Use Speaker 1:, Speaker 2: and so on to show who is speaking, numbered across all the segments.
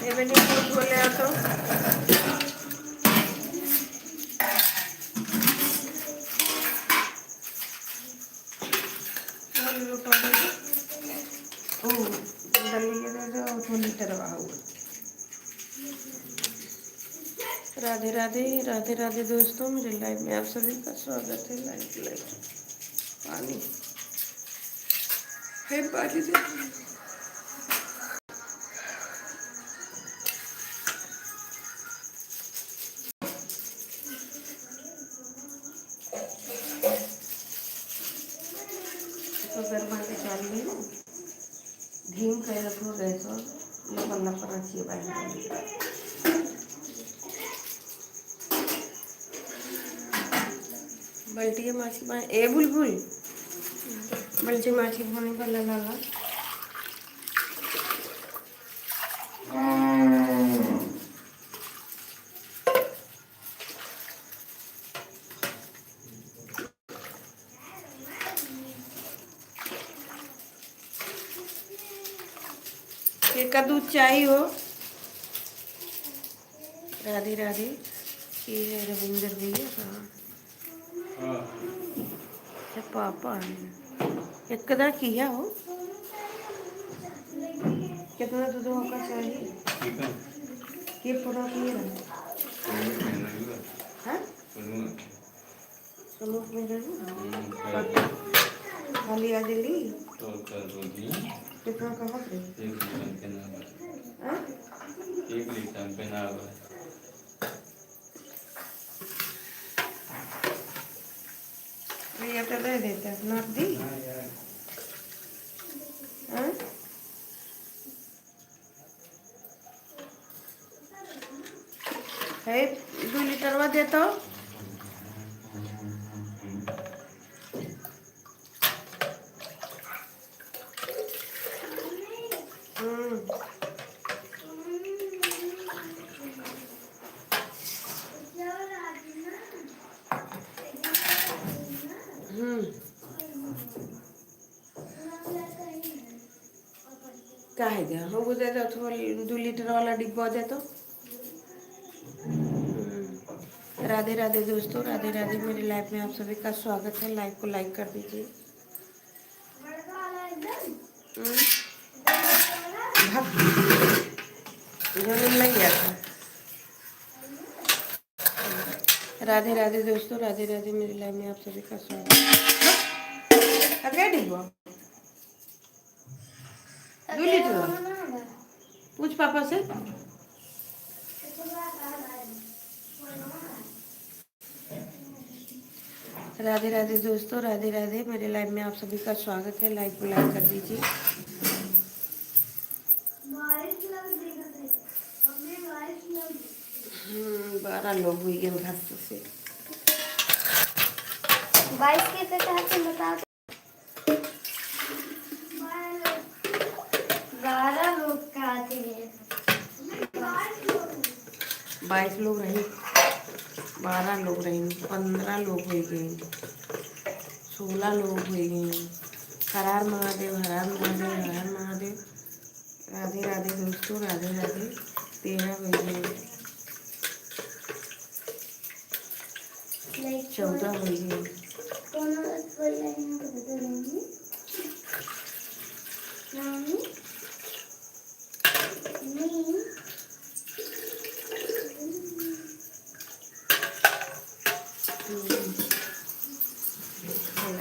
Speaker 1: एवं नहीं बोले तो राधे राधे राधे राधे दोस्तों, मेरे लाइव में आप सभी का स्वागत है। लाइव पानी है, पानी दे। तो गर्मा के चाहिए ना, धीम कर रखो गैस और लपन लपन रखिए बाहर। बल्टी माछी बा ए बुलबुल बल्टी माछी भाने पर लगा का दूध चाहिए हो। राधे राधे। ये रविंदर भैया हाँ पापा एक कदा किया हो। कितना दूध होगा चाहिए कि पूरा किए खाली आ जल्दी कितना कहा
Speaker 2: एक लीटर पे ना
Speaker 1: भैया तो दे देते नोट दी है 2 लीटर में देता हूँ। क्या है क्या हमको दे दो थोड़ा 2 लीटर वाला डिब्बा दे तो। राधे राधे दोस्तों, राधे राधे। मेरे लाइव में आप सभी का स्वागत है। लाइव को लाइक कर दीजिए। जमीन नहीं गया था। राधे राधे दोस्तों, राधे राधे। मेरे लाइव में आप सभी का स्वागत है। क्या डिब्बा 2 लीटर पूछ पापा से। राधे राधे दोस्तों, राधे राधे। मेरे लाइव में आप सभी का स्वागत है। लाइव को लाइक कर दीजिए। 12 लोग हुई गए घर से
Speaker 3: 22 के तहत बता 12 लोग का
Speaker 1: 22 लोग रही, 12 लोग रही, 15 लोग हो गए, 16 लोग हो गए। हर हर महादेव, हर हर महादेव, हर हर महादेव। राधे राधे दोस्तों, राधे राधे। 13 हो गए, 14 हो गए।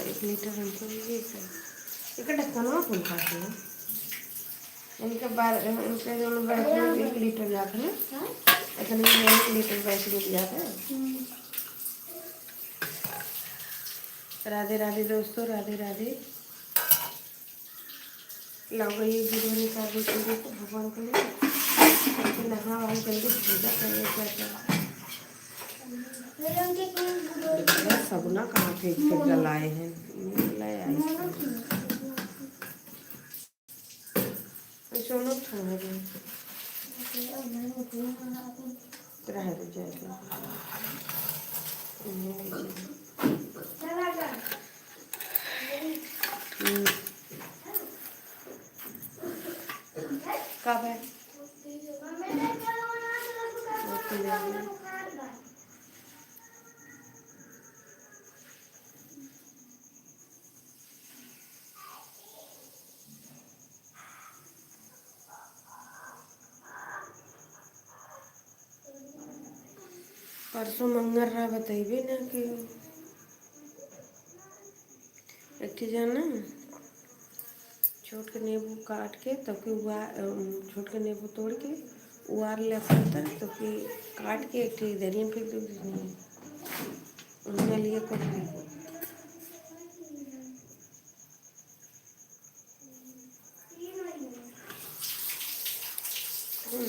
Speaker 1: एक लीटर हमको ये एक ढक्कन फूल खाते हैं इनके बार इनके जो बैठ 1 लीटर जाते हैं ऐसा नहीं 1 लीटर बैठ रुक जाते हैं। राधे राधे दोस्तों, राधे राधे। लाओ गई वीडियो निकाल देते भगवान के लिए नहा वहा जल्दी पूजा करने क्या सगुना कहाँ फेंक के जलाए हैं लाए सोनू ठंड रह जाएगा कब है की जाएगी। परसों मंगल रहा बताइए ना कि एक चीज है ना, छोट के नींबू काट के तब कि छोट के नींबू तोड़ के उबाल ले तब कि काट के एक दरिया में फेंक दो उनमें लिए कुछ भी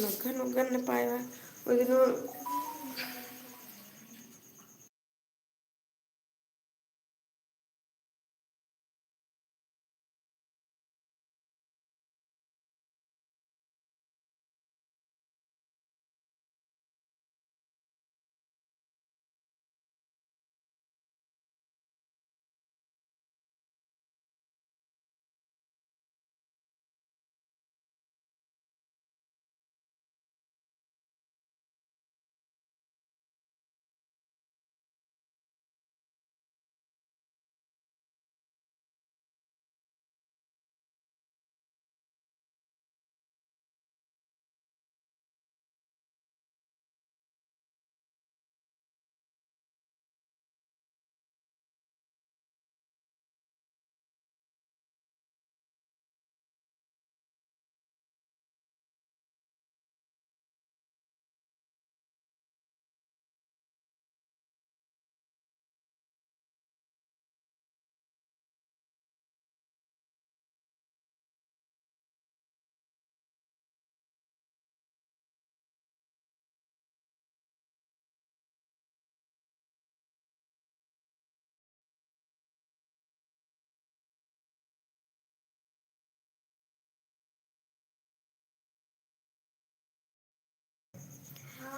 Speaker 1: नखन उगन न पाएगा वो दिनों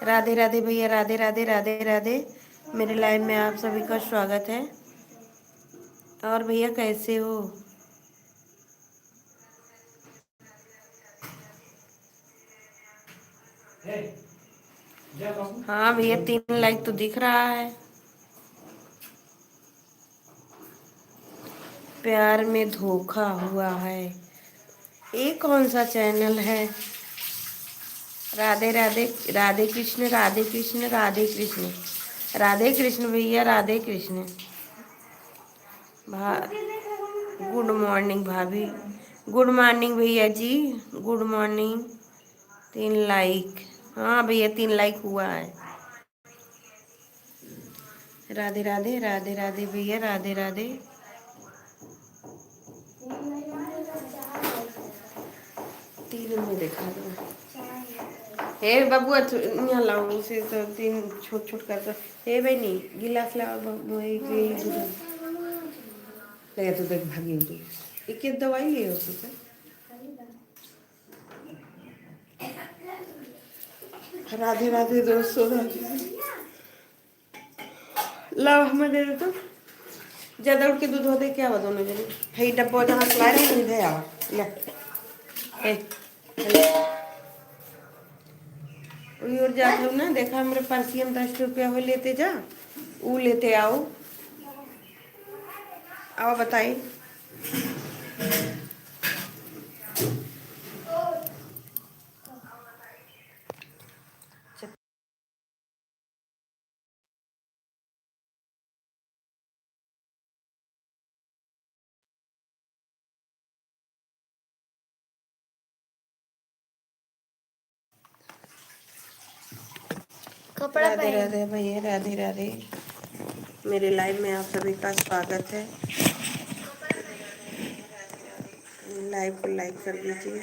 Speaker 1: राधे राधे भैया, राधे राधे राधे राधे। मेरे लाइव में आप सभी का स्वागत है। और भैया कैसे हो? हाँ भैया 3 लाइक तो दिख रहा है। प्यार में धोखा हुआ है, ये कौन सा चैनल है? राधे राधे, राधे कृष्ण राधे कृष्ण राधे कृष्ण, राधे कृष्ण भैया, राधे कृष्ण। गुड मॉर्निंग भाभी, गुड मॉर्निंग भैया जी, गुड मॉर्निंग। 3 लाइक, हाँ भैया 3 लाइक हुआ है। राधे राधे, राधे राधे भैया, राधे राधे। तीन में देखा दो हे बाबू, यहाँ लाओ उसे तो 3 छोट छोट कर दो। हे भाई नहीं गिलास लाओ लगे तो देख भागी तू एक दवाई ले उसे राधे राधे दोस्तों, राधे लाओ हमें दे दे तो ज्यादा उठ के दूध हो दे क्या हुआ दोनों जने है डब्बा जहाँ ला रहे नहीं दे आवा ले और जाते हो ना, देखा हमारे परसियम 10 रुपया वो लेते जा, वो लेते आओ। आओ बताइए।
Speaker 3: कपड़ा
Speaker 1: राधे
Speaker 3: पहन।
Speaker 1: राधे भैया, राधे राधे। मेरे लाइव में आप सभी का स्वागत है। लाइव को लाइक कर दीजिए।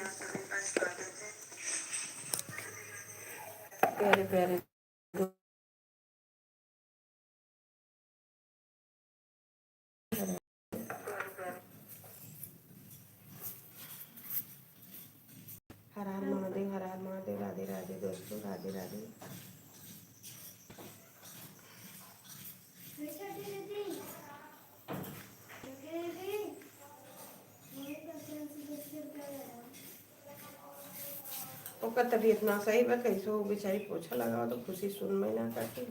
Speaker 1: प्यारे प्यारे हर हर महादेव, हर हर महादेव। राधे राधे दोस्तों, राधे राधे। ओका तबीयत ना सही बा, कैसे वो बेचारी पोछा लगाओ तो खुशी सुन में ना करती।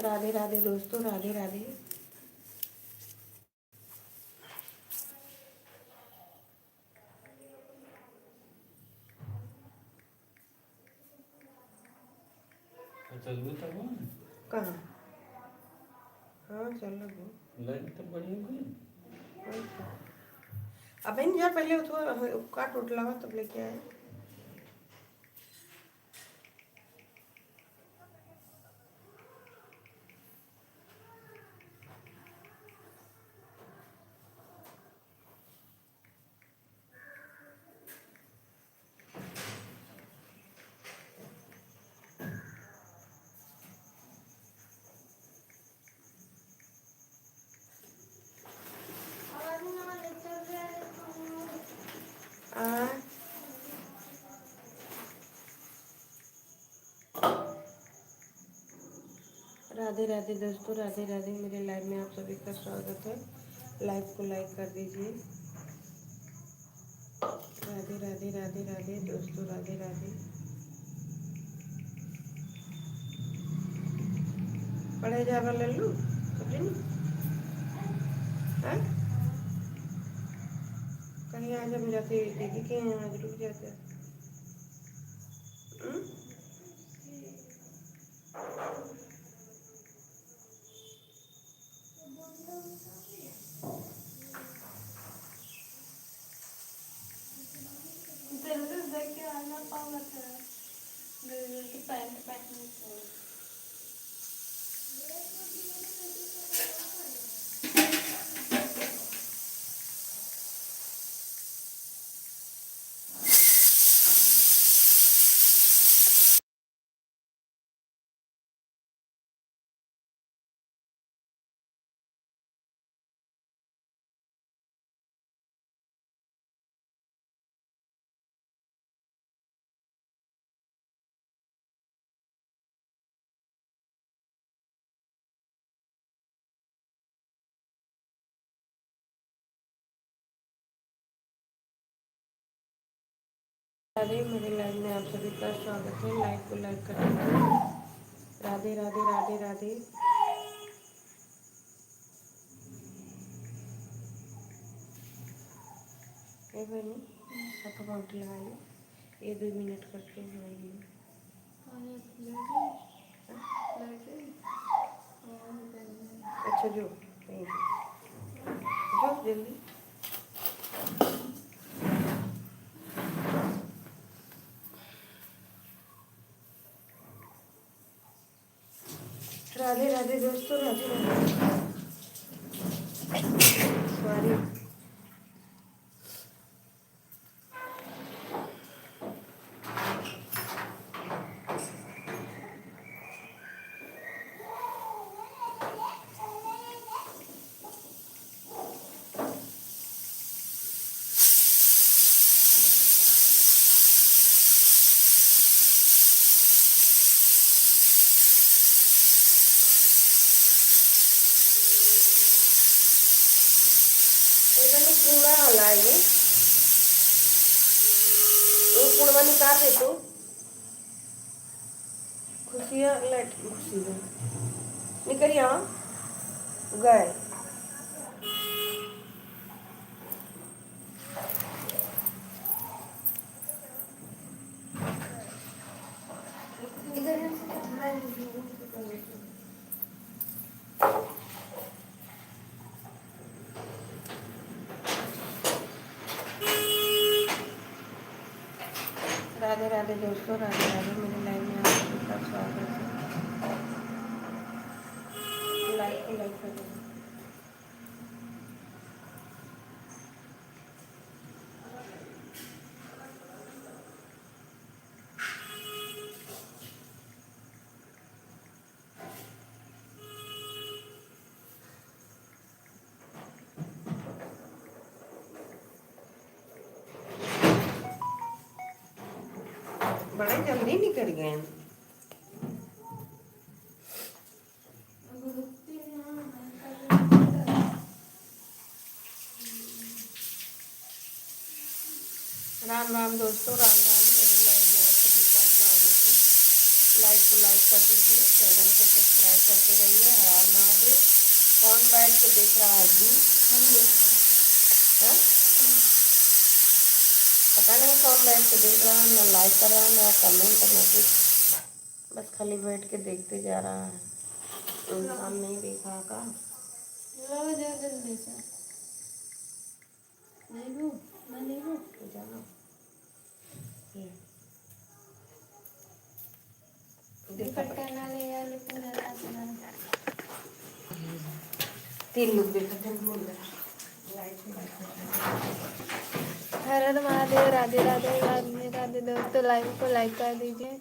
Speaker 1: राधे राधे दोस्तों, राधे राधे।
Speaker 2: चल भी तब
Speaker 1: कहाँ? हाँ चल लगो।
Speaker 2: लाइन तो बढ़िया गई।
Speaker 1: अब इन यार पहले थोड़ा काट उठ लगा तब लेके आए। आ राधे राधे दोस्तों, राधे राधे। मेरे लाइव में आप सभी का स्वागत है। लाइव को लाइक कर दीजिए। राधे राधे राधे राधे दोस्तों, राधे राधे। पढ़े जा रहा लल्लू समझे नहीं? हाँ? कहीं आज हम जाते दीदी के यहाँ आज रुक जाते हैं।
Speaker 3: जल्दी देख के आना पाऊंगा तेरा। जल्दी पैंट पहनने को।
Speaker 1: राधे, मेरे लाइव में आप सभी का स्वागत है। लाइव को लाइक कर दीजिए। राधे राधे राधे राधे। ए बहनी आप अकाउंट लगाइए, ये 2 मिनट करके लगाइए। अच्छा जो थैंक यू, जो जल्दी। राधे राधे दोस्तों, राधे राधे। सॉरी। कूड़ा लाएंगे वो कूड़ा निकाल दे तो खुशियाँ लाइट खुशी निकल यहाँ गए। राधे राधे दोस्तों, राधे राधे। मेरे लाइव में आप सभी का स्वागत है। लाइक को लाइक कर दीजिए। बड़े जल्दी निकल गए। राम राम दोस्तों, राम राम। मेरे लाइव में आप सभी का स्वागत है। लाइव को लाइक कर दीजिए, चैनल को सब्सक्राइब करते रहिए। हर हर महादेव। कौन बैठ के देख रहा है जी? हाँ? पता नहीं कौन बैठ के देख रहा है, ना लाइक कर रहा है, ना कमेंट, ना कुछ। बस खाली बैठ के देखते जा रहा है। इंसान नहीं देखा का।
Speaker 3: लो जा जल्दी से। नहीं वो, मैं नहीं वो।
Speaker 1: तो जाओ।
Speaker 3: दुपट्टा ना ले यार, लेकिन जरा सा।
Speaker 1: 3 लोग देखते हैं, बोल रहा लाइट में
Speaker 3: हर हर महादेव, राधे राधे, राधे राधे दोस्तों, लाइव को लाइक कर दीजिए।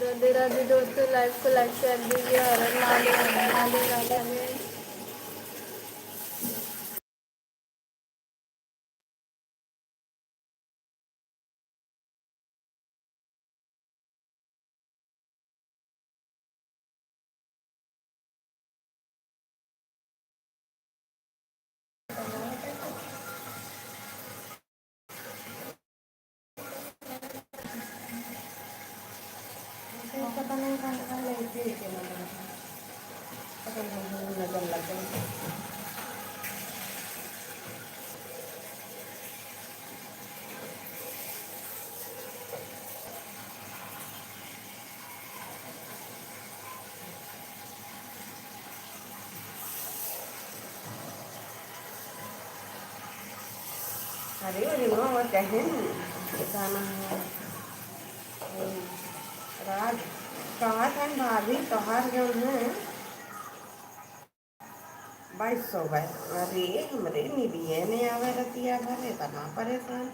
Speaker 3: राधे राधे दोस्तों, लाइव को लाइक कर दीजिए। हर हर महादेव, हर हर महादेव, राधे राधे।
Speaker 1: पता नहीं कहाँ लेके पता नहीं नजर लग गई। अरे वो कहें बताना है राज कहा था भाभी तोहार जो है 2200 अरे हमरे निधिये ने आवे रतिया भरे तना परेशान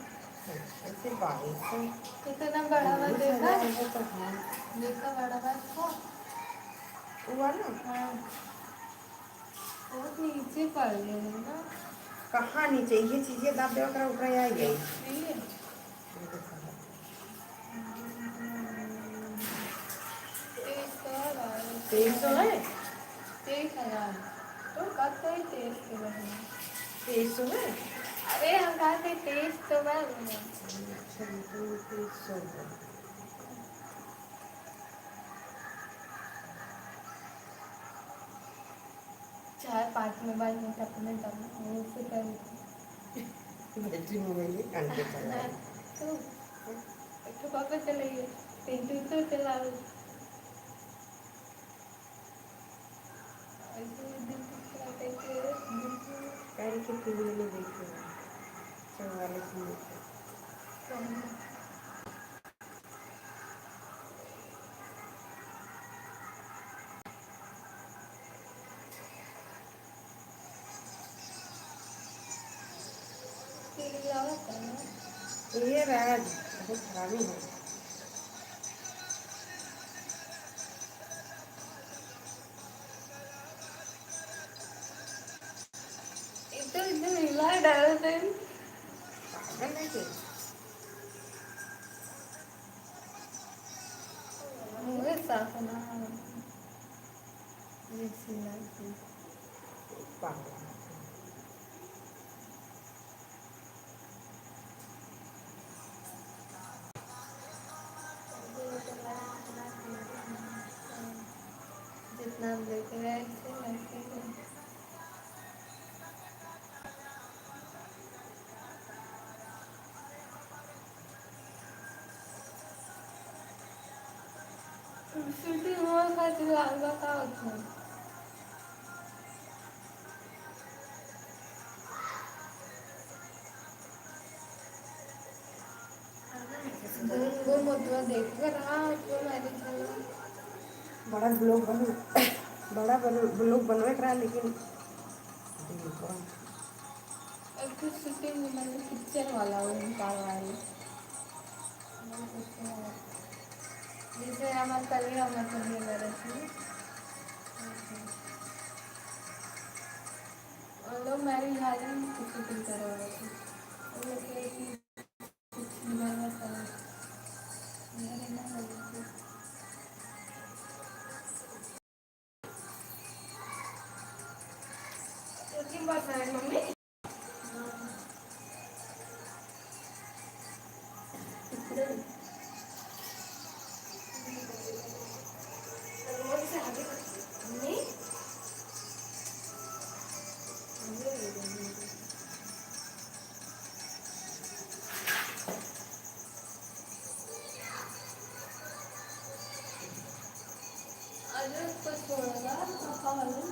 Speaker 1: ऐसे 2200
Speaker 3: कितना बड़ा हुआ देखा?
Speaker 1: तो हाँ
Speaker 3: देखा बड़ा हुआ इसको?
Speaker 1: हुआ ना
Speaker 3: हाँ, बहुत नीचे पड़ गए हैं ना।
Speaker 1: कहाँ नीचे ये चीजें दाब देवा करा ऊपर आई गई
Speaker 3: ये
Speaker 1: 2300 है
Speaker 3: 23,000 तो कब से 23 के बने?
Speaker 1: 2300 है
Speaker 3: अरे हम कहा थे 23 तो बन गए।
Speaker 1: अच्छा 2300
Speaker 3: चार 5 मोबाइल में अपने दम से कर
Speaker 1: बैटरी मोबाइल कान के चला
Speaker 3: तो तो पापा चले गए। 3 तो चलाओ ऐसे दिन चलाते
Speaker 1: गाड़ी के टीवी में देखे 44 मिनट ये राज बहुत खराबी है
Speaker 3: तो इधर हिला डाल दे
Speaker 1: पागल है कि
Speaker 3: मुझे साफ ना जैसी लगती
Speaker 1: पागल
Speaker 3: जितना हम देख रहे हैं इससे वैसे ही सिटी मॉल का लालबा का होता है वो मुद्दा देख कर तो मैंने चला
Speaker 1: बड़ा ब्लॉग बनो बड़ा ब्लॉग बनवे करा लेकिन
Speaker 3: एक तो सिटी में मैंने किचन वाला वो निकालवा है जैसे हमारे कल हमारे चलिए मेरे से और लोग मैरिज हाल में कुछ शूटिंग करवा रहे थे वो लोग कहे कि कुछ मेरा था मेरे ना लगे
Speaker 1: कितनी बार है मम्मी रोज से आगे मम्मी
Speaker 3: अरे कुछ छोड़ेगा पापा वाले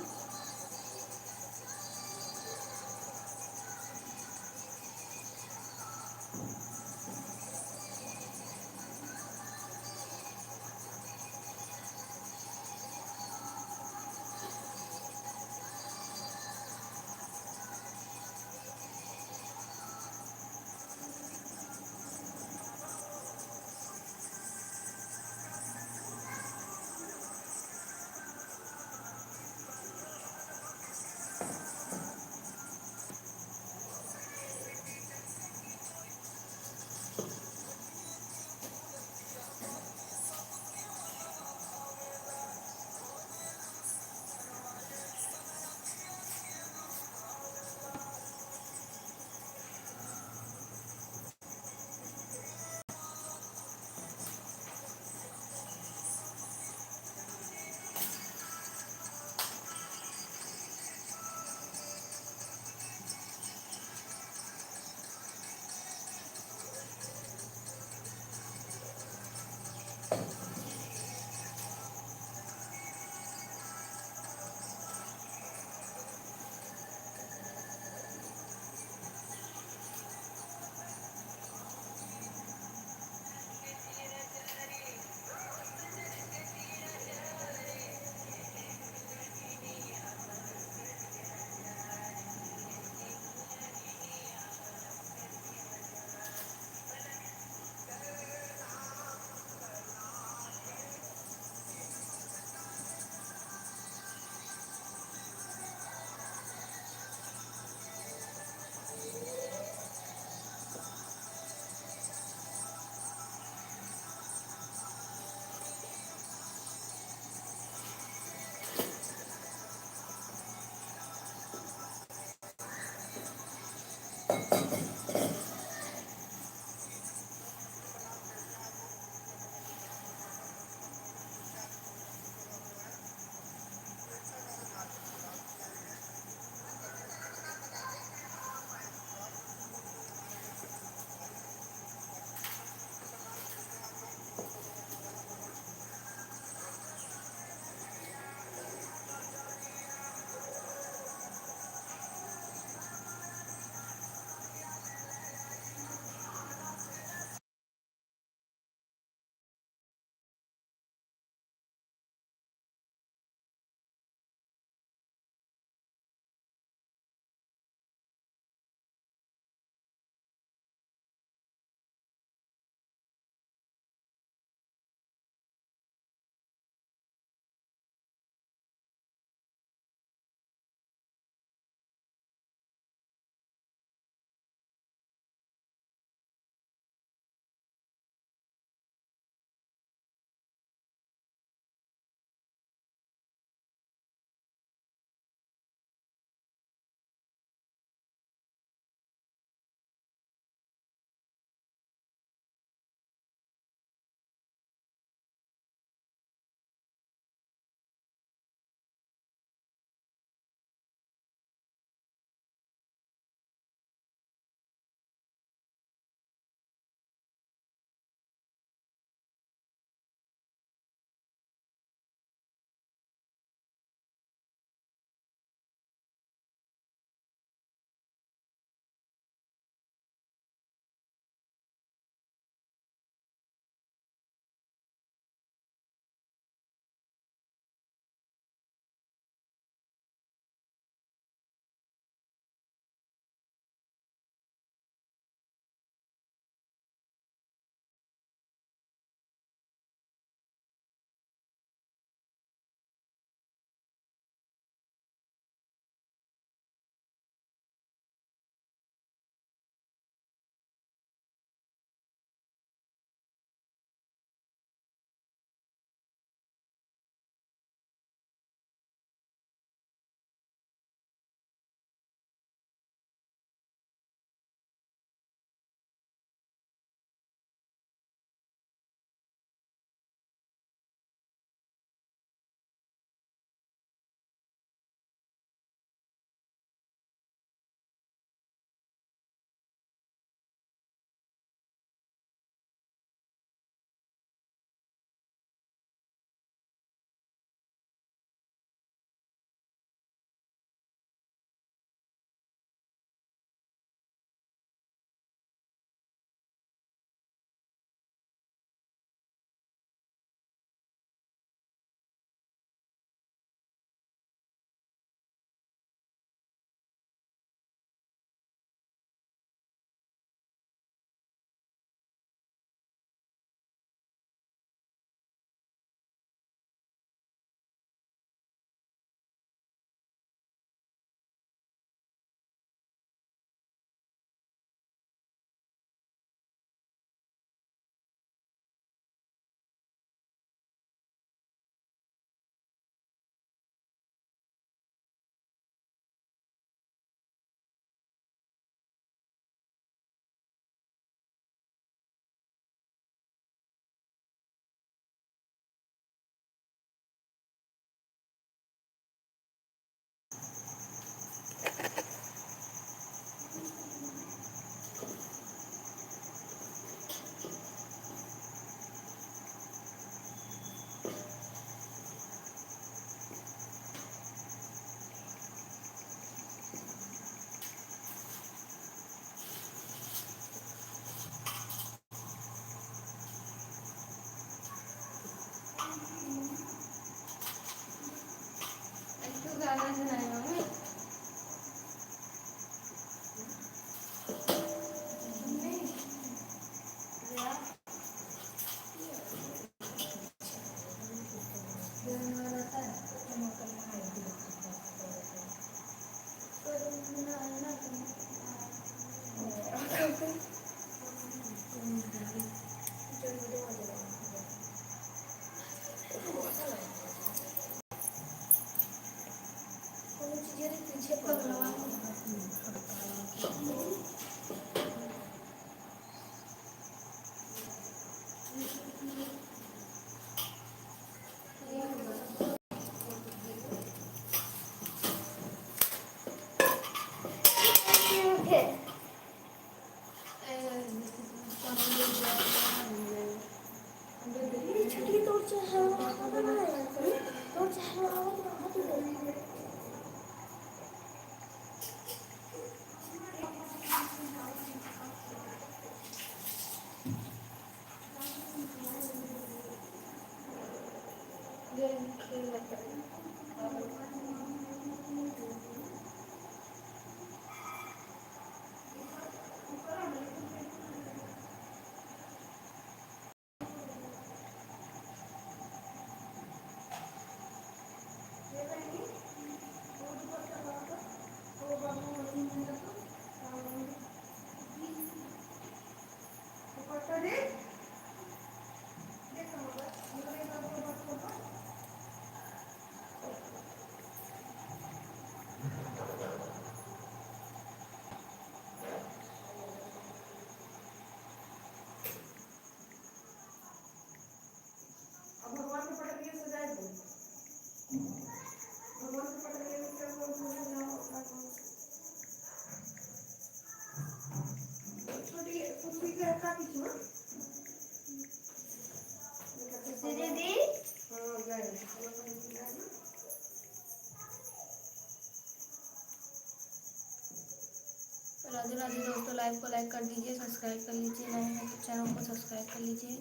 Speaker 3: राधे राधे दोस्तों, लाइव को लाइक कर दीजिए, सब्सक्राइब कर लीजिए, नए हैं तो चैनल को सब्सक्राइब कर लीजिए।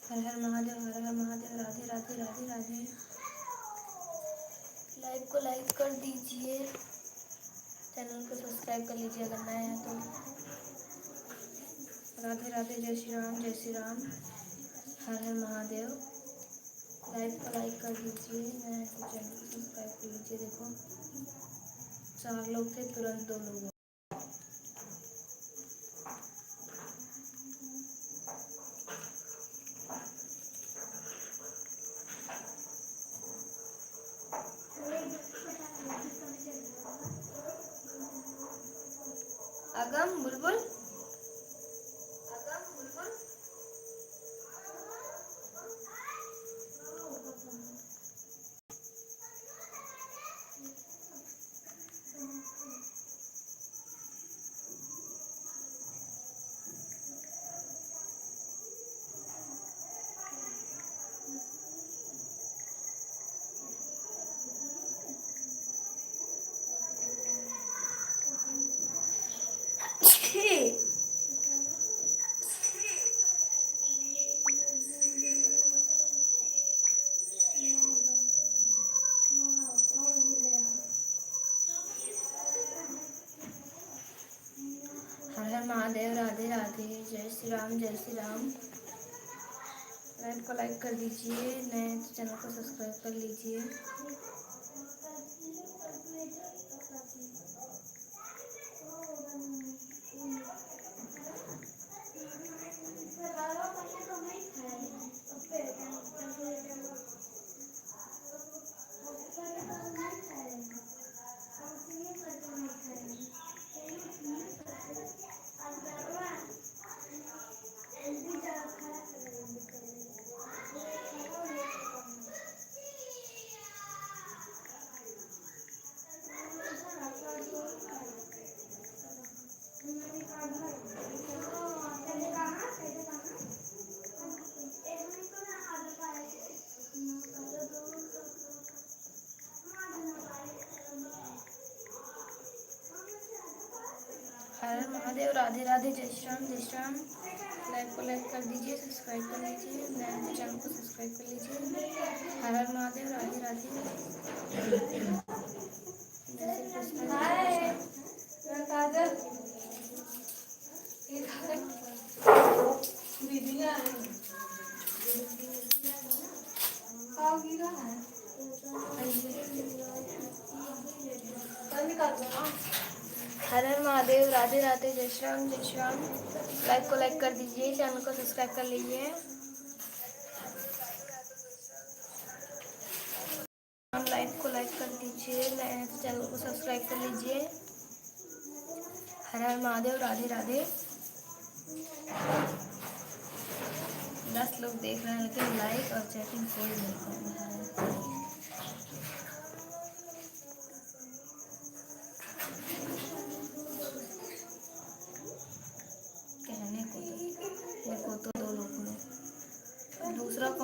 Speaker 3: हर हर महादेव, हर हर महादेव, राधे राधे राधे राधे। लाइव को लाइक कर दीजिए, चैनल को सब्सक्राइब कर लीजिए अगर नए हैं तो। राधे राधे, जय श्री राम, जय श्री राम, हर हर महादेव। लाइव को लाइक कर दीजिए, नए हैं तो चैनल को सब्सक्राइब कर लीजिए। देखो 4 लोग थे, तुरंत 2 लोग। अगम बुलबुल, हर हर महादेव, राधे राधे, जय श्री राम, जय श्री राम। लाइव को लाइक कर दीजिए, नए तो चैनल को सब्सक्राइब कर लीजिए। हर हर महादेव, राधे राधे, जय श्री राम, जय श्री राम। लाइव को लाइक कर दीजिए, सब्सक्राइब कर लीजिए, नए तो चैनल को सब्सक्राइब कर लीजिए। हर हर महादेव, राधे राधे, जय श्री कृष्ण, जय श्री कृष्ण। हर हर महादेव, राधे राधे, जय श्री राम, जय श्री राम। लाइव को लाइक कर दीजिए, चैनल को सब्सक्राइब कर लीजिए। लाइव को लाइक कर दीजिए, चैनल को सब्सक्राइब कर लीजिए। हर हर महादेव, राधे राधे। 10 लोग देख रहे हैं लेकिन लाइक और चैटिंग कोई नहीं कर रहा है।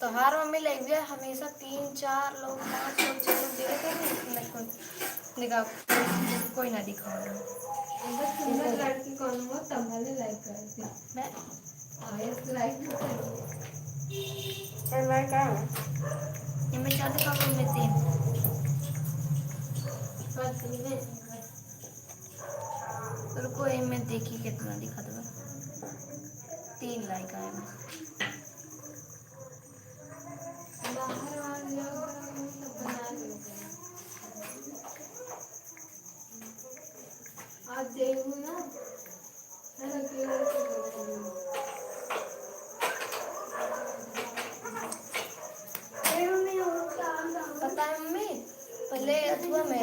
Speaker 3: तो हर मम्मी ले गया हमेशा 3 4 लोग 5 लोग 6 लोग देखे थे दिखा कोई ना दिखा
Speaker 4: सुंदर लड़की कौन हो तब भले लाइक करते
Speaker 3: मैं
Speaker 4: आयस लाइक करते
Speaker 1: लाइक आ
Speaker 3: इनमें 4 दिखा में 3
Speaker 4: पति में
Speaker 3: रुको इनमें देखी कितना दिखा दो 3 लाइक आए हैं।
Speaker 4: बाहर वाले लोग सब बना लेते हैं आज देखो ना सारा केवल
Speaker 3: पता है मम्मी पहले अथवा में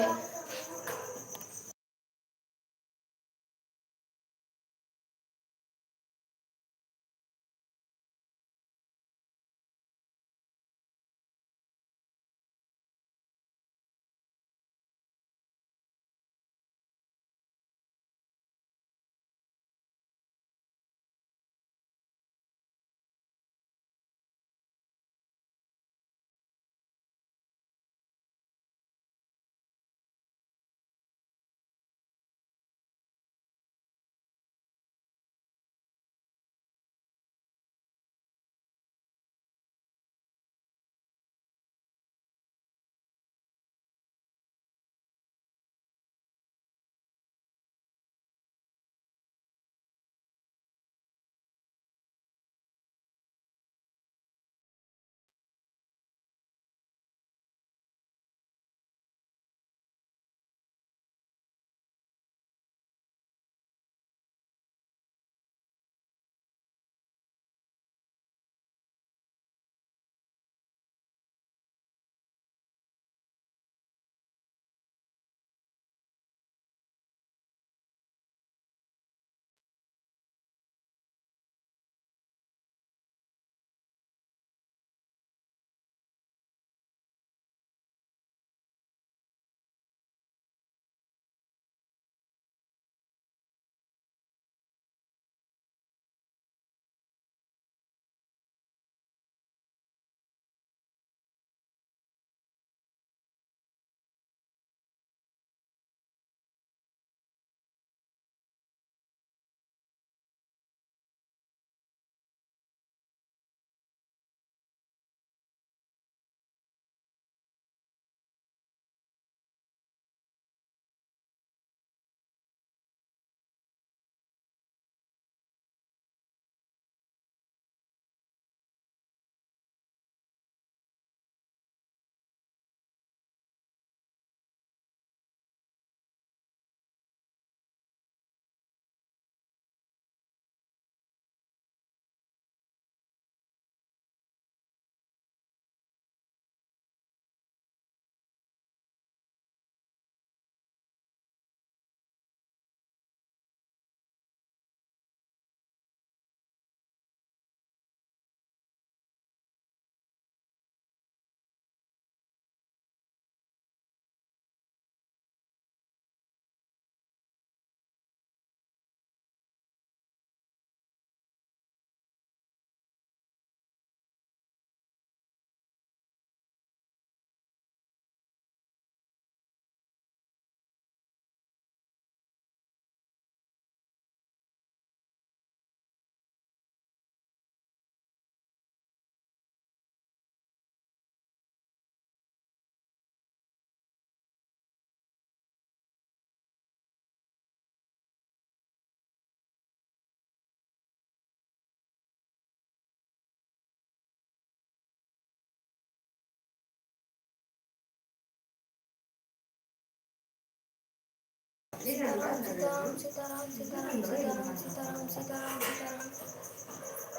Speaker 3: सीताराम सीताराम सीताराम सीताराम सीताराम सीताराम सीताराम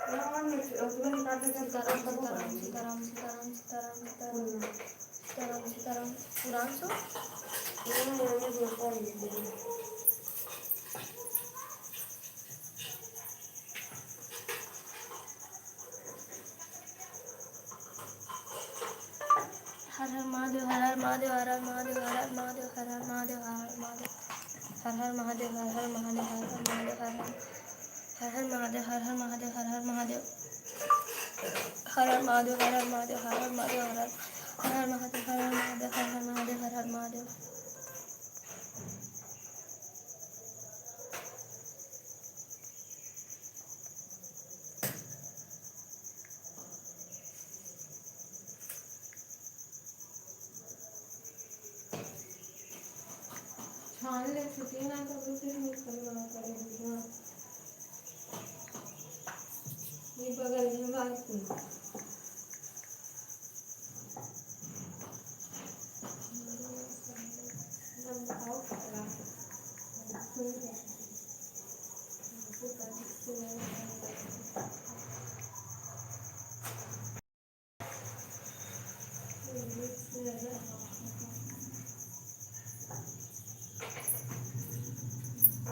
Speaker 3: सीताराम सीताराम सीताराम सीताराम सीताराम सीताराम सीताराम सीताराम पुराण सो हर हर महादेव हर हर महादेव हर हर महादेव हर हर महादेव हर हर महादेव हर हर महादेव हर हर महादेव हर हर महादेव हर हर महादेव हर हर हर हर महादेव, हर हर महादेव, हर हर महादेव, हर हर महादेव, हर हर महादेव, हर हर महादेव, हर हर महादेव, हर हर महादेव, हर हर महादेव, हर हर महादेव।
Speaker 4: छान ले छुट्टी ना करो फिर निकलना करेगा। ये बगल में बात की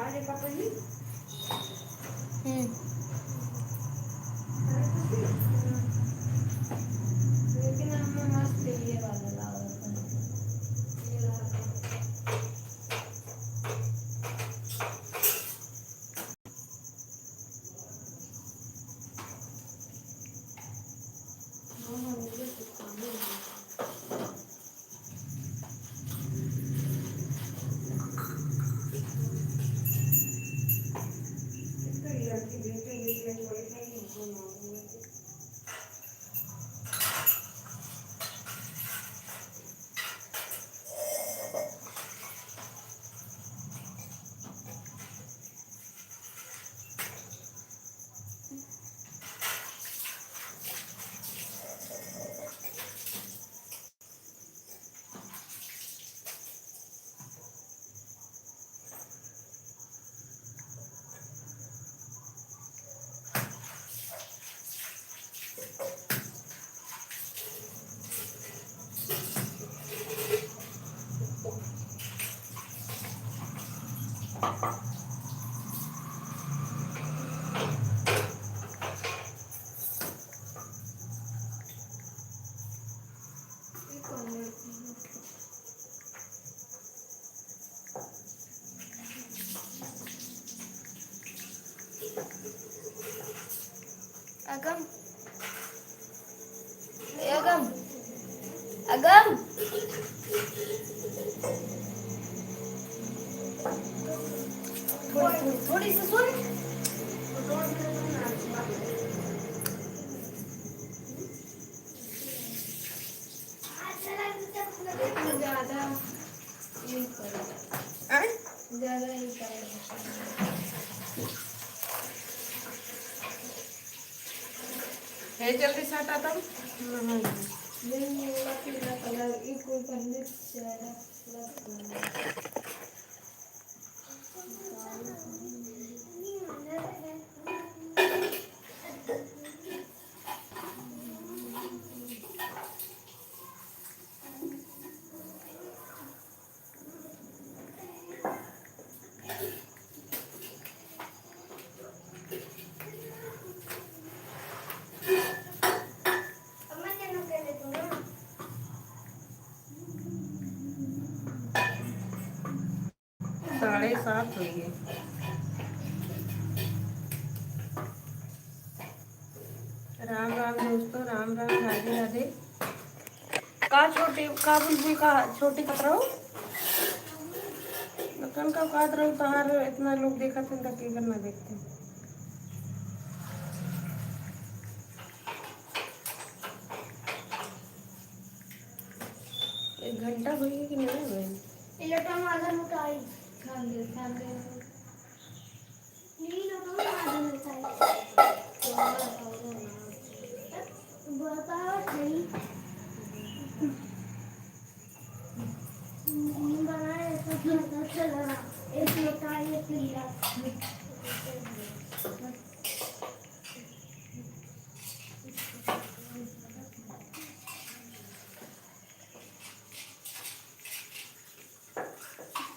Speaker 4: अरे पापा जी लेकिन हमें मस्त ये वाला लावा था ये लावा मुझे सिखाने
Speaker 3: अगम अगम अगम थोड़ी सी सुन
Speaker 4: ज्यादा ये करो ज्यादा ही करो
Speaker 1: हे जल्दी से हटा तब
Speaker 4: नहीं ये पीला कलर एक कोई पहले चेहरा लग
Speaker 1: साढ़े 7 हो गए। राम राम दोस्तों, राम राम, राधे राधे। का छोटे का बुलबुल का छोटी कत रहो लखन का काट रहो तहार इतना लोग देखा थे तक करना देखते। एक घंटा हो गई कि नहीं हुई
Speaker 3: इलेक्ट्रॉन वाला मुटाई
Speaker 4: खान दे
Speaker 3: नहीं लोगों को आधा मुटाई बताओ नहीं बनाए तो पता चला एक मुटाई एक लीला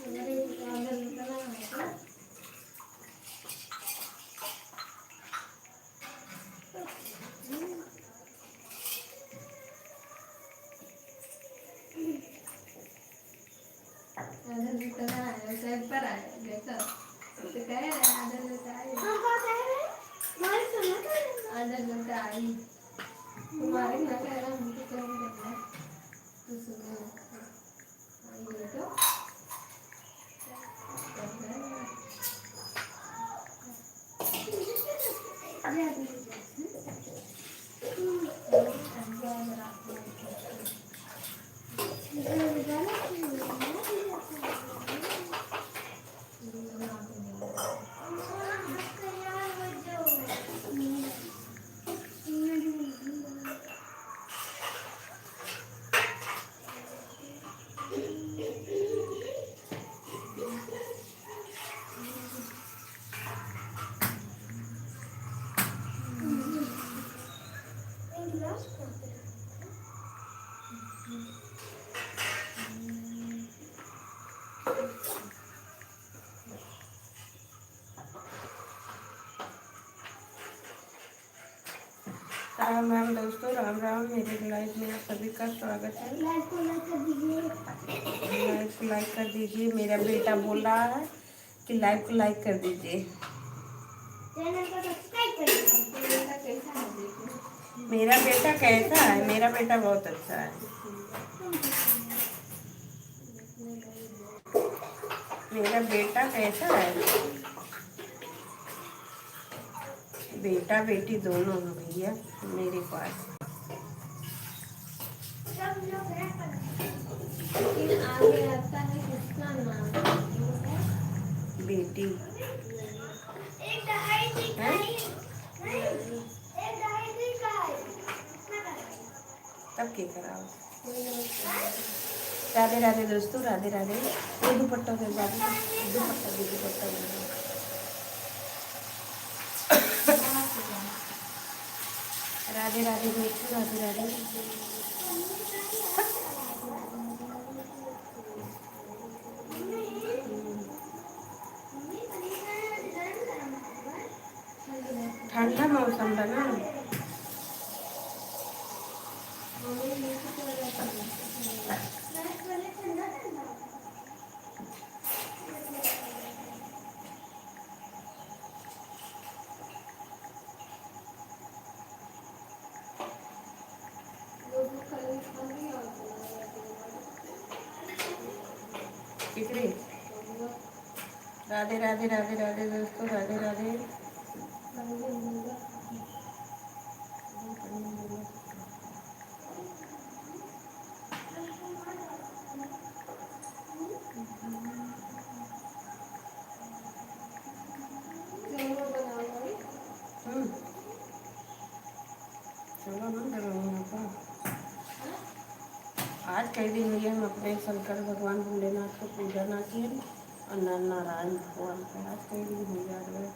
Speaker 4: मेरे आदर निकला है तुम्हारे ना कह रहा हमको क्या करना है तो सुनो ये तो
Speaker 1: राम राम दोस्तों, राम राम। मेरे लाइव में आप सभी का स्वागत है। लाइव को लाइक कर दीजिए। मेरा बेटा बोल रहा है कि लाइव को लाइक कर दीजिए।
Speaker 4: चैनल को सब्सक्राइब कर दो।
Speaker 1: मेरा बेटा कैसा है? मेरा बेटा बहुत अच्छा है। मेरा बेटा कैसा है? बेटा बेटी दोनों हैं भैया मेरे पास।
Speaker 4: लेकिन आगे आता है किसका नाम
Speaker 1: बेटी तब क्या कराओ। राधे राधे दोस्तों, राधे राधे। ये दुपट्टा दे बाबू, दुपट्टा दे, दुपट्टा दे। राधे राधे दोस्तों, राधे राधे। ठंडा मौसम बना। कितने? राधे राधे, राधे राधे दोस्तों, राधे राधे। चलो ना आज कई दिन हुए हम अपने शंकर भगवान भोलेनाथ को पूजा ना किए और नारायण भगवान का। आज कई दिन हो जा रहे।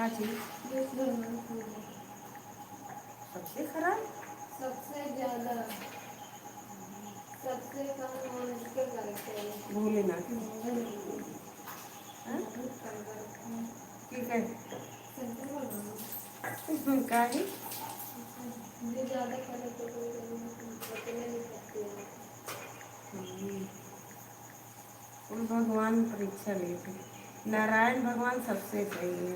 Speaker 1: आज ही सबसे खराब,
Speaker 4: सबसे ज्यादा सबसे कम और इसके करते हैं
Speaker 1: भोलेनाथ। ठीक है का ही
Speaker 4: जो ज्यादा करे तो कोई नहीं सकते हैं।
Speaker 1: उन भगवान परीक्षा लेते। नारायण भगवान सबसे सही है।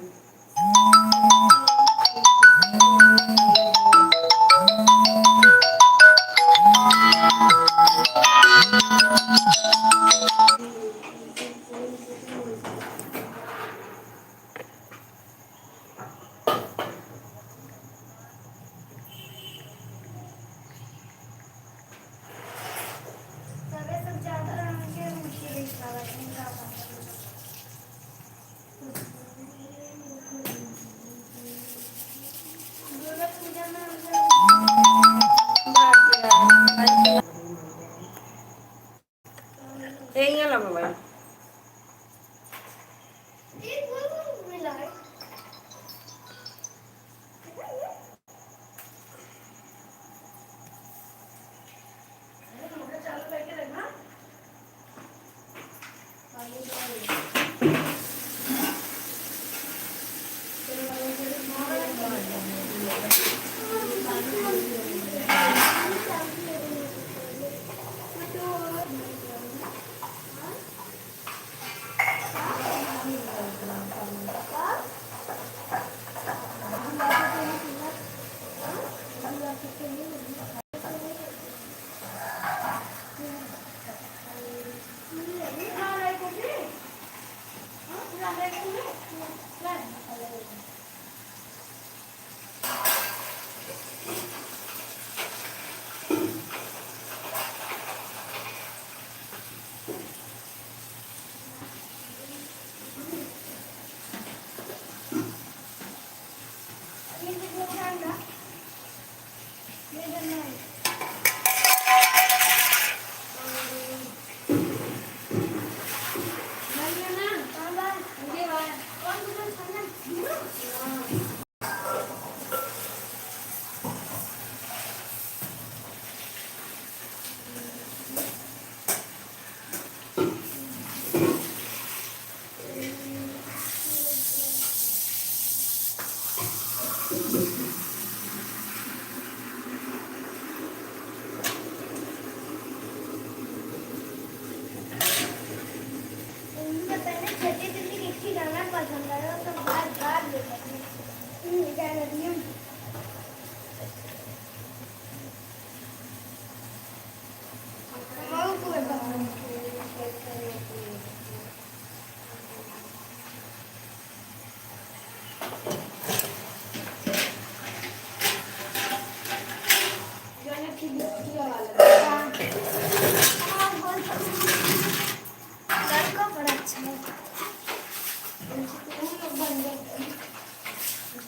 Speaker 1: मोबाइल
Speaker 3: लड़का बड़ा अच्छा है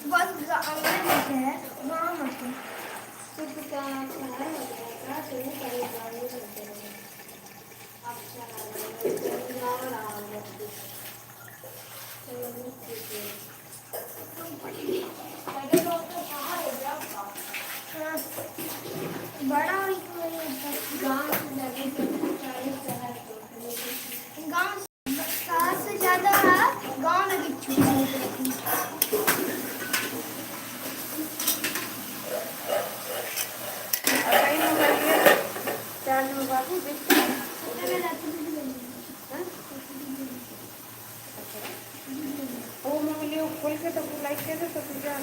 Speaker 3: बहुत गाँव में है गाँव में बड़ा गाँव शहर से ज्यादा है गाँव में बिच्छू
Speaker 1: चार्ज में बाबू देखते वो मैं बोली खोल के तो लाइट कैसे तो फिर जा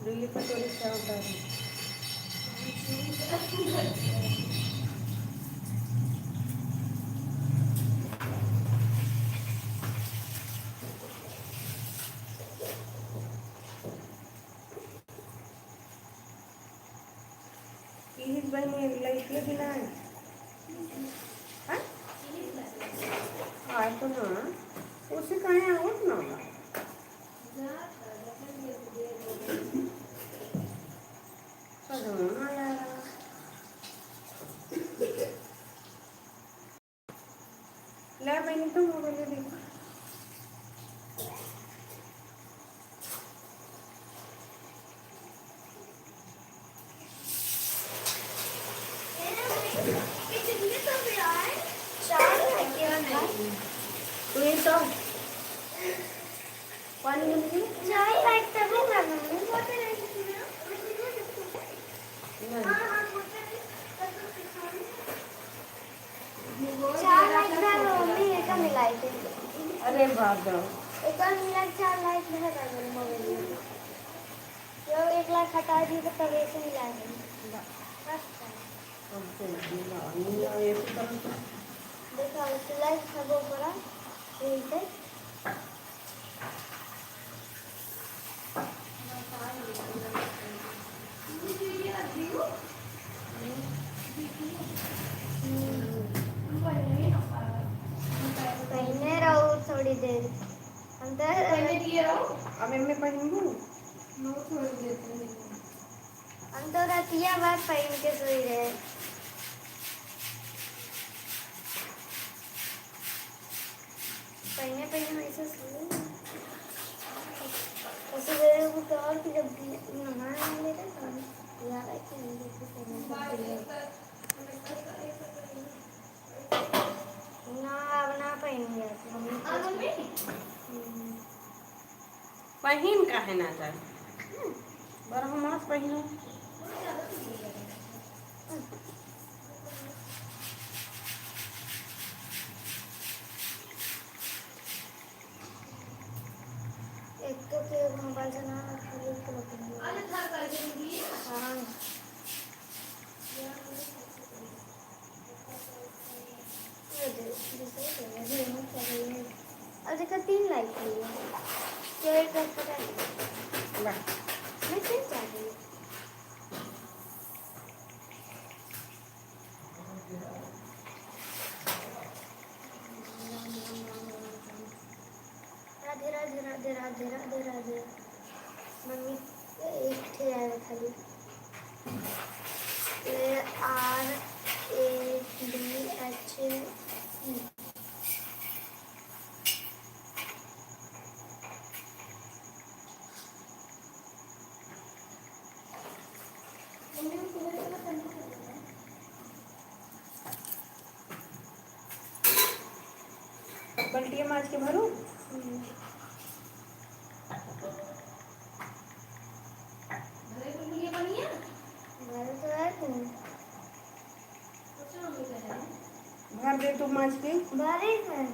Speaker 1: दिल्ली पर तो रिक्शा होता है इस बहनी लाइट के बिना है तो ना उसे कहीं आउट ना होगा ला बहनी तो मोबाइल देखो तो ये तो पानी में बात दो।
Speaker 3: एक और मिला 4 लाइक रहेगा मेरे मोबाइल में। जो 1 लाख हटा दी तो तब ऐसे मिला है बस।
Speaker 1: अब चलिए नहीं ये तो करो तो।
Speaker 3: देखो अब लाइक खबो पड़ा यही से पहने रहो थोड़ी देर अंदर
Speaker 1: अब मैं पहनूँ।
Speaker 3: अंदर रतिया बार पहन के सोई रहे। पहने पहने वैसे सोई ऐसे मेरे को तो और कि जब नहाने मेरे तो याद है कि नहीं देखो पहने ना अब ना पहनेंगे
Speaker 1: पहन का है ना जाए बड़ा मास पहनो।
Speaker 3: एक तो फिर मोबाइल से ना खाली को रखेंगे। हाँ अब देखो 3 लाइक लिए जो एक बार पता नहीं मैं फिर जा रही हूँ। राधे राधे राधे राधे राधे राधे मम्मी एक ठे आया खाली RADHE
Speaker 1: बल्टियाँ माज के भरो। भर दे तू माज के।
Speaker 3: बारिश है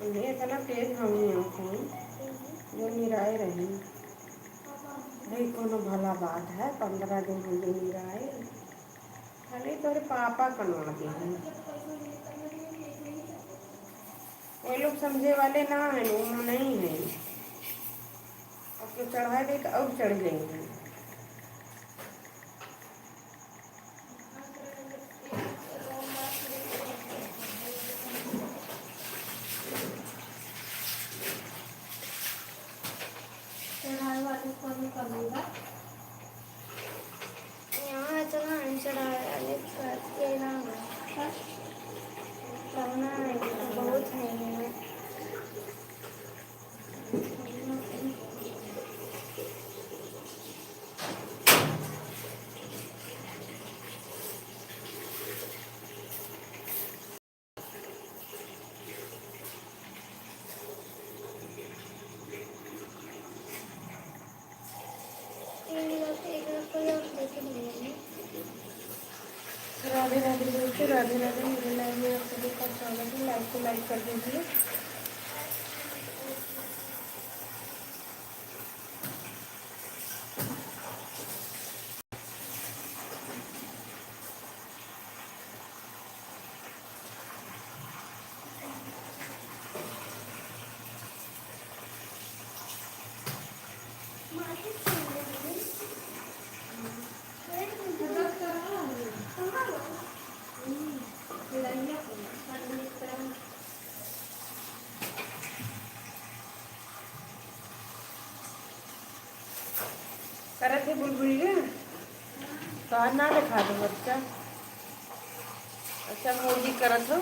Speaker 1: उन्हें इतना तेज हमी आँखों जो निराए रही भाई कोनो भला बात है 15 दिन हो गए निराए खाली तोरे पापा कनवा दे हैं। वो लोग समझे वाले ना है वो नहीं है अब तो चढ़ा दे तो और चढ़ जाएंगे।
Speaker 3: यहाँ इतना नहीं चढ़ाया लेकिन ना करना है बहुत है।
Speaker 1: राधे राधे दोस्तों राधे राधे मेरे लाइव में आप सभी का स्वागत है। लाइव को लाइक कर दीजिए। करत है बुलबुलिया कहा ना दिखा दो बच्चा। अच्छा मोदी करत हो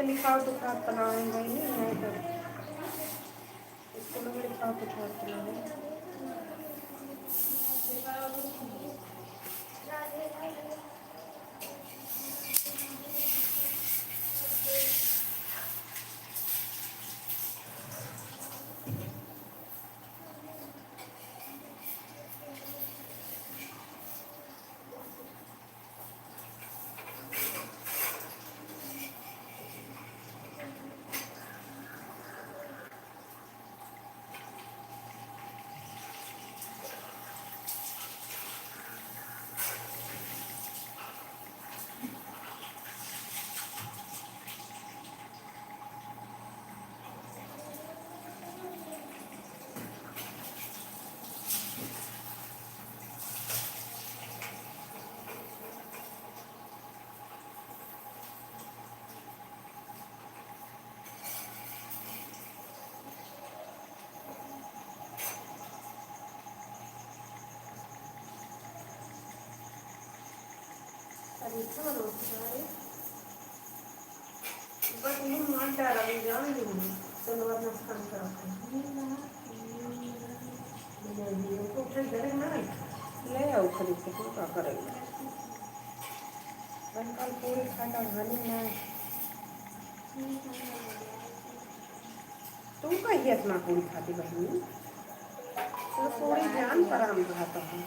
Speaker 5: के लिखाओ तो खाद बनाएंगे ही नहीं तो स्कूल में लिखाओ तो खाद बनाएंगे। परीक्षा रोज सारे बस ये मान डाला भी जान नहीं सलवार नुकसान करते ये को उठे डरे ना ले आओ खरीद के तो क्या करेंगे बस कल पूरी खाता घनी ना तुम कहिए इतना पूरी खाती बहनी तो पूरी जान पर हम खाता हूँ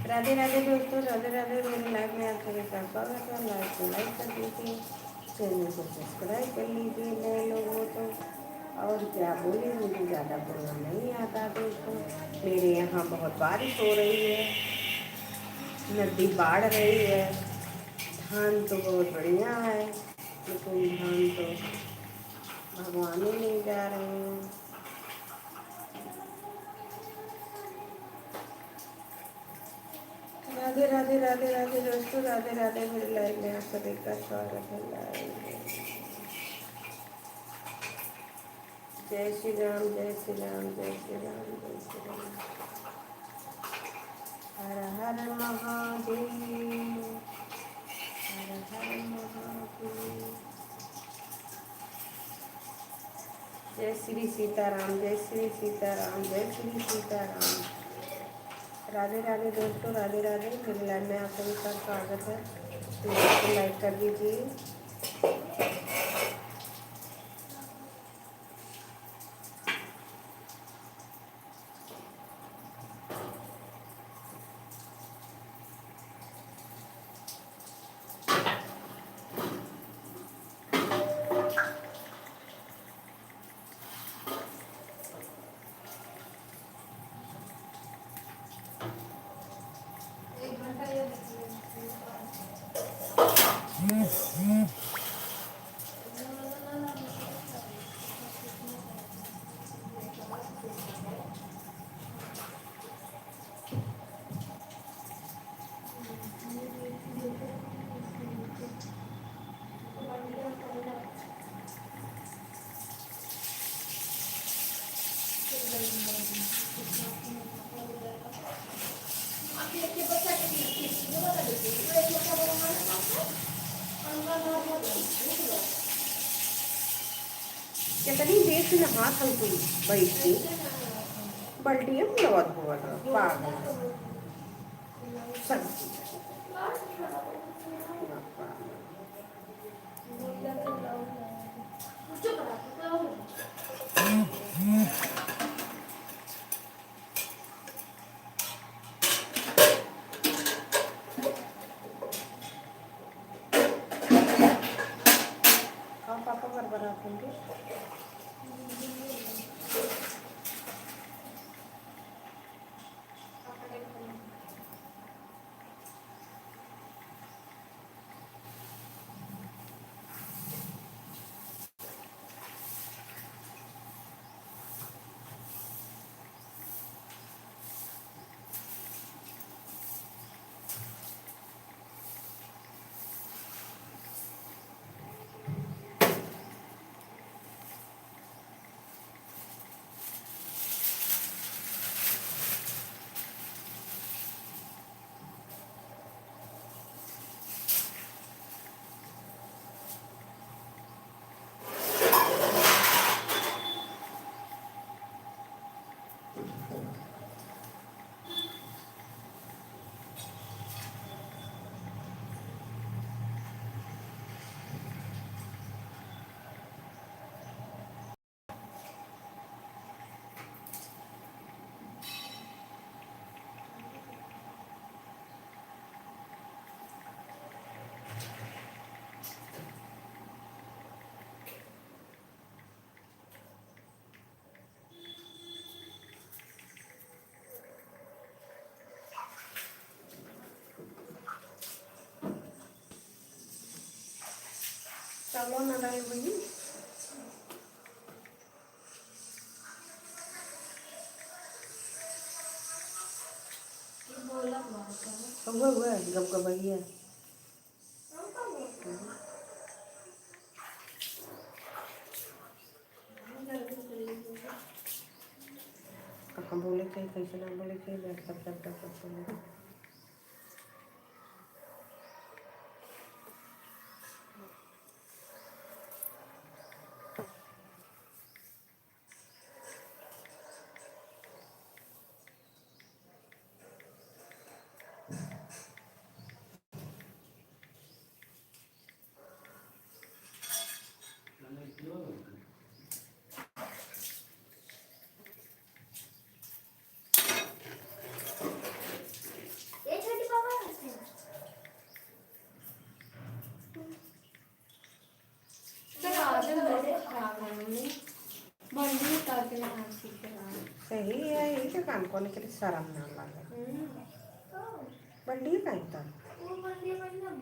Speaker 5: राधे राधे दोस्तों राधे राधे मेरे लाइफ में आप सभी का स्वागत है। लाइक को लाइक कर दीजिए, चैनल को सब्सक्राइब कर लीजिए नए लोगों तो। और क्या बोले मुझे ज़्यादा बोलना नहीं आता दोस्तों। मेरे यहाँ बहुत बारिश हो रही है, नदी बाढ़ रही है, धान तो बहुत बढ़िया है लेकिन धान तो भगवान ही ले जा रहे हैं। राधे राधे राधे राधे दोस्तों राधे राधे मेरे लाइव में आप सभी का स्वागत है। लाइव में जय श्री राम जय श्री राम जय श्री राम जय श्री राम। हर हर महादेव हर हर महादेव। जय श्री सीताराम जय श्री सीताराम जय श्री सीताराम। राधे राधे दोस्तों राधे राधे मेरे लाइव में आप सभी का स्वागत है। तो लाइक कर दीजिए। कितनी देर से नहा थी बैठ के बल्टी में लवत हुआ था पागल सब पापा बरबरा होंगे। चावल ना डाल बनी
Speaker 3: बोला बात है
Speaker 5: हुआ गब गबैया कहाँ बोले थे कैसे ना बोले थे बैठ कर बोले
Speaker 3: ये छोटी पापा कैसे हैं? सर आज बड़े खराब है मम्मी बंदी उतार के हाथ सीख रहा है
Speaker 5: सही है यही का काम करने के लिए शर्म ना लगे बंडी का था
Speaker 3: वो बंदी मतलब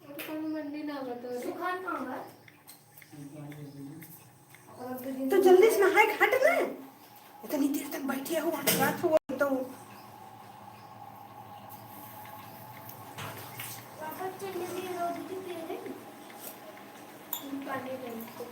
Speaker 3: वो कौन बंदी ना बता सुखान मांगा और
Speaker 5: तो जल्दी से नहाए हट ना इतनी देर तक बैठी हो रात हो तो
Speaker 3: पापा चले गए रोड की तेरे पानी नहीं तो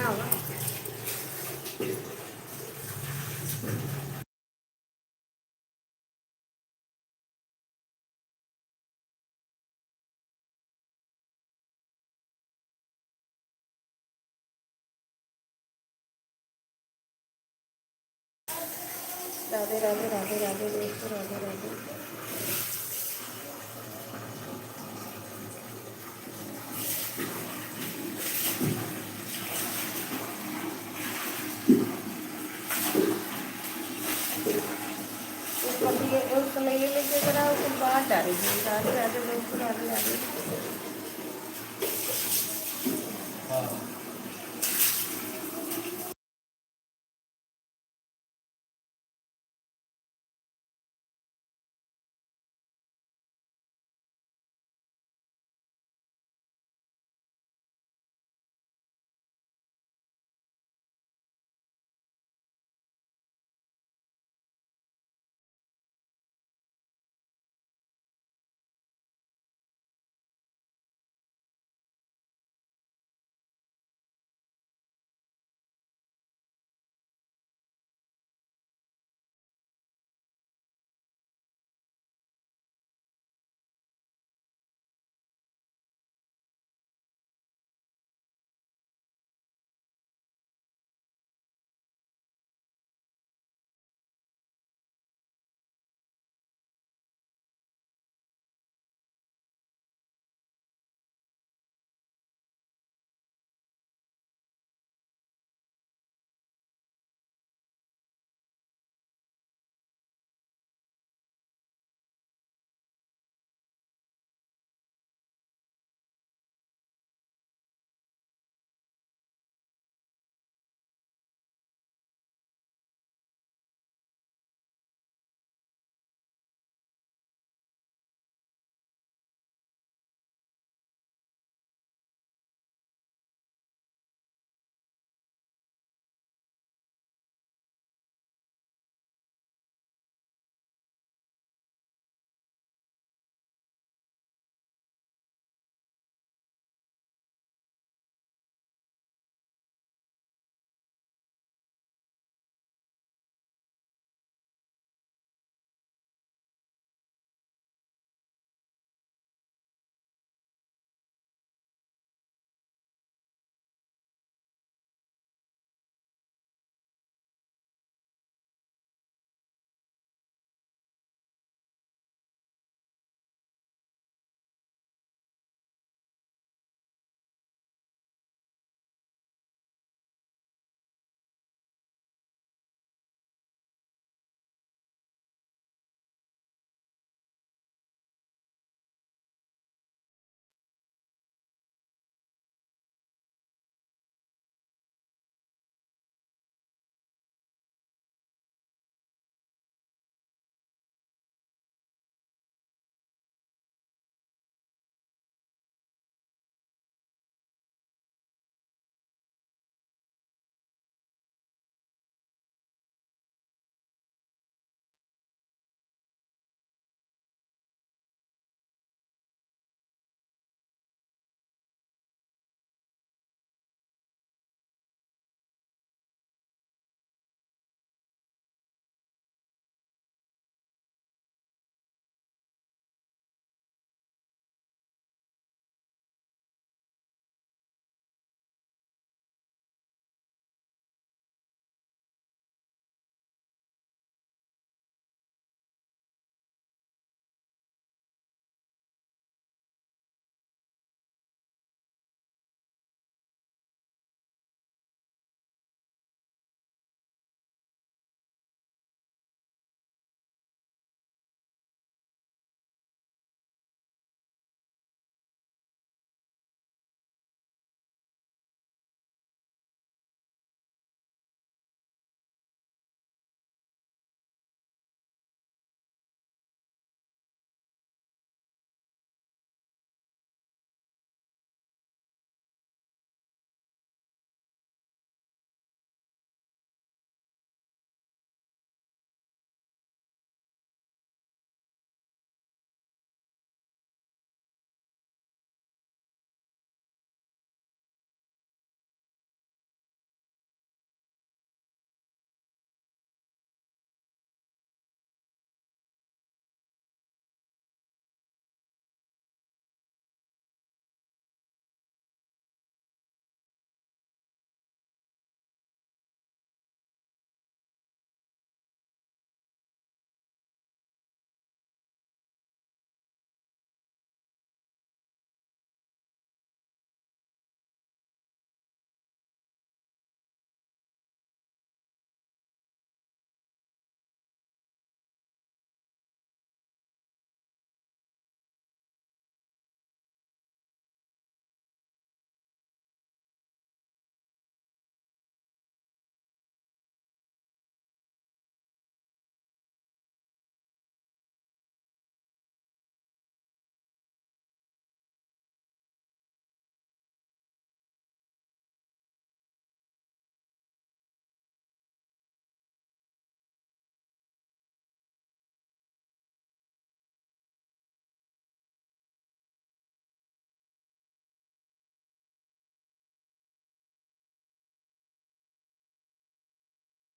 Speaker 5: होगा। राधे राधे राधे राधे दोस्तों, राधे राधे। उसको ले लेके जरा उसको बाहर डाली थी। राधे राधे दोस्तों, राधे राधे।
Speaker 2: हाँ।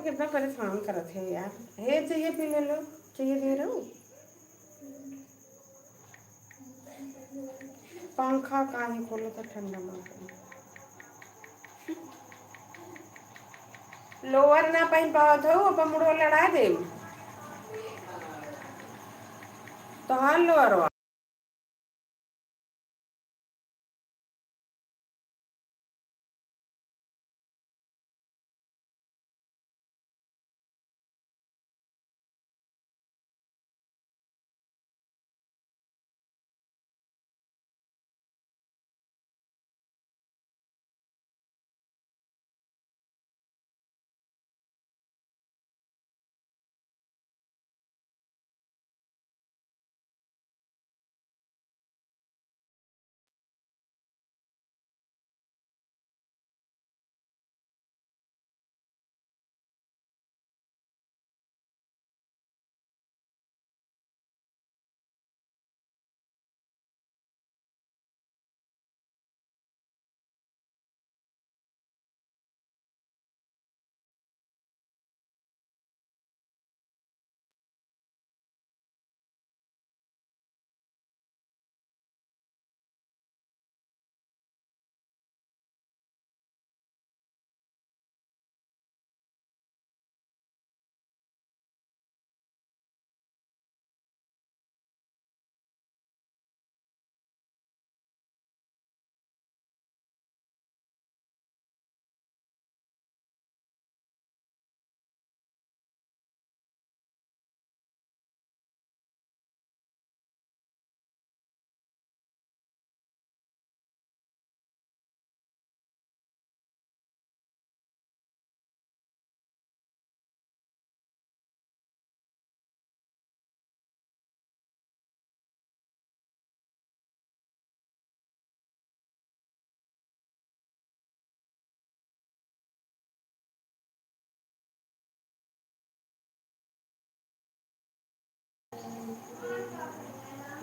Speaker 5: कितना परेशान करत है यार। हे चाहिए पी ले लो, चाहिए दे रहा हूँ। पंखा काहे खोलो तो ठंडा मौसम। लोअर ना पहन पावत हो, अपन मुड़ो लड़ा दे तो हाँ लोअर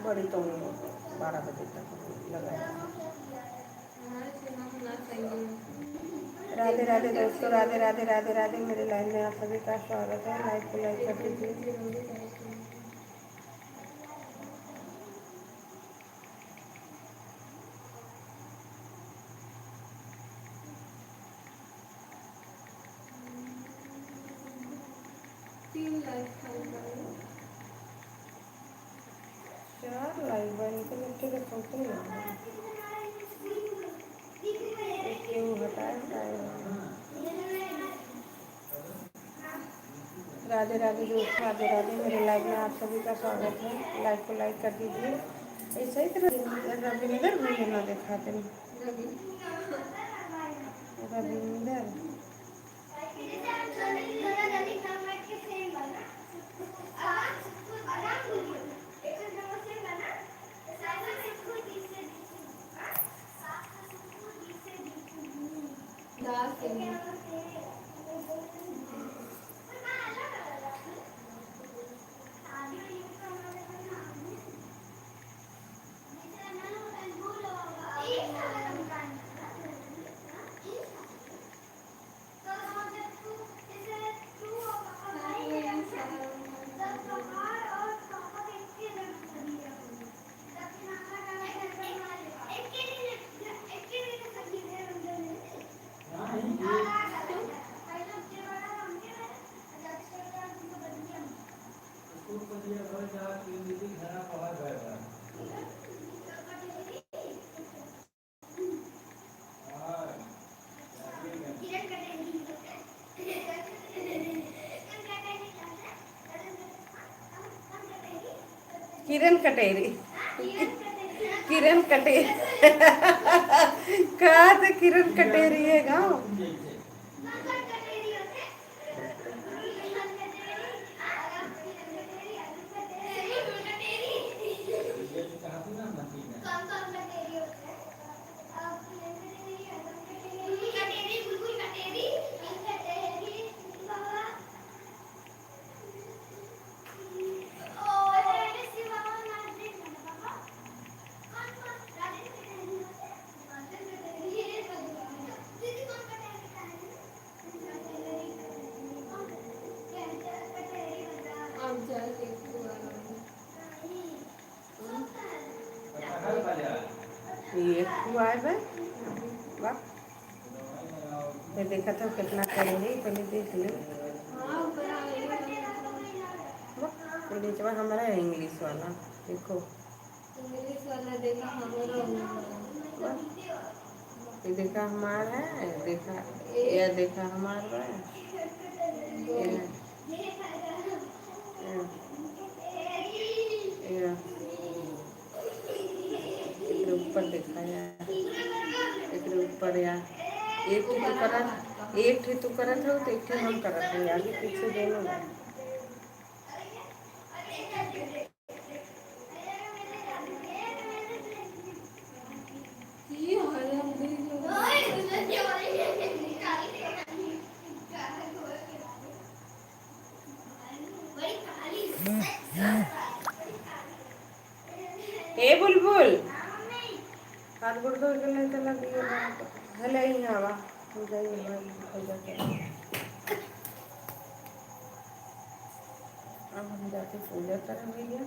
Speaker 5: बड़ी तो 12 बजे तक लगाया। राधे राधे दोस्तों, राधे राधे राधे राधे। मेरे लाइव में आप सभी का स्वागत है। लाइव को लाइक कर दीजिए। चार लाइव बन के नीचे के फोटो क्यों हटाए। राधे राधे दोस्त, राधे राधे। मेरे लाइव में आप सभी का स्वागत है। लाइव को लाइक कर दीजिए। ऐसा ही तरह रविंदर भैया ना दिखाते रविंदर किरण कटेरी किरण कटेरी कहा तो किरण कटेरी है गाँव। एक ठू आए बे वाह ये देखा था कितना करेंगे पहले देख ले
Speaker 4: हाँ ऊपर आएगा
Speaker 5: वाह ये नीचवा हमारा है इंग्लिश वाला देखो
Speaker 4: इंग्लिश वाला देखा हमारा
Speaker 5: वाह ये देखा हमारा है देखा ये देखा हमारा है ये एक ऊपर देखा यार एक ऊपर यार एक ठे तो करत हो तो एक ठे हम करत हो आगे पीछे दोनों में
Speaker 4: ये हरे हम देख लो
Speaker 5: ए बुलबुल हाथ गोड़ धो के नहीं चला दियो हले ही हवा हो जाइए हो जाते अब हम जाके पूजा करेंगे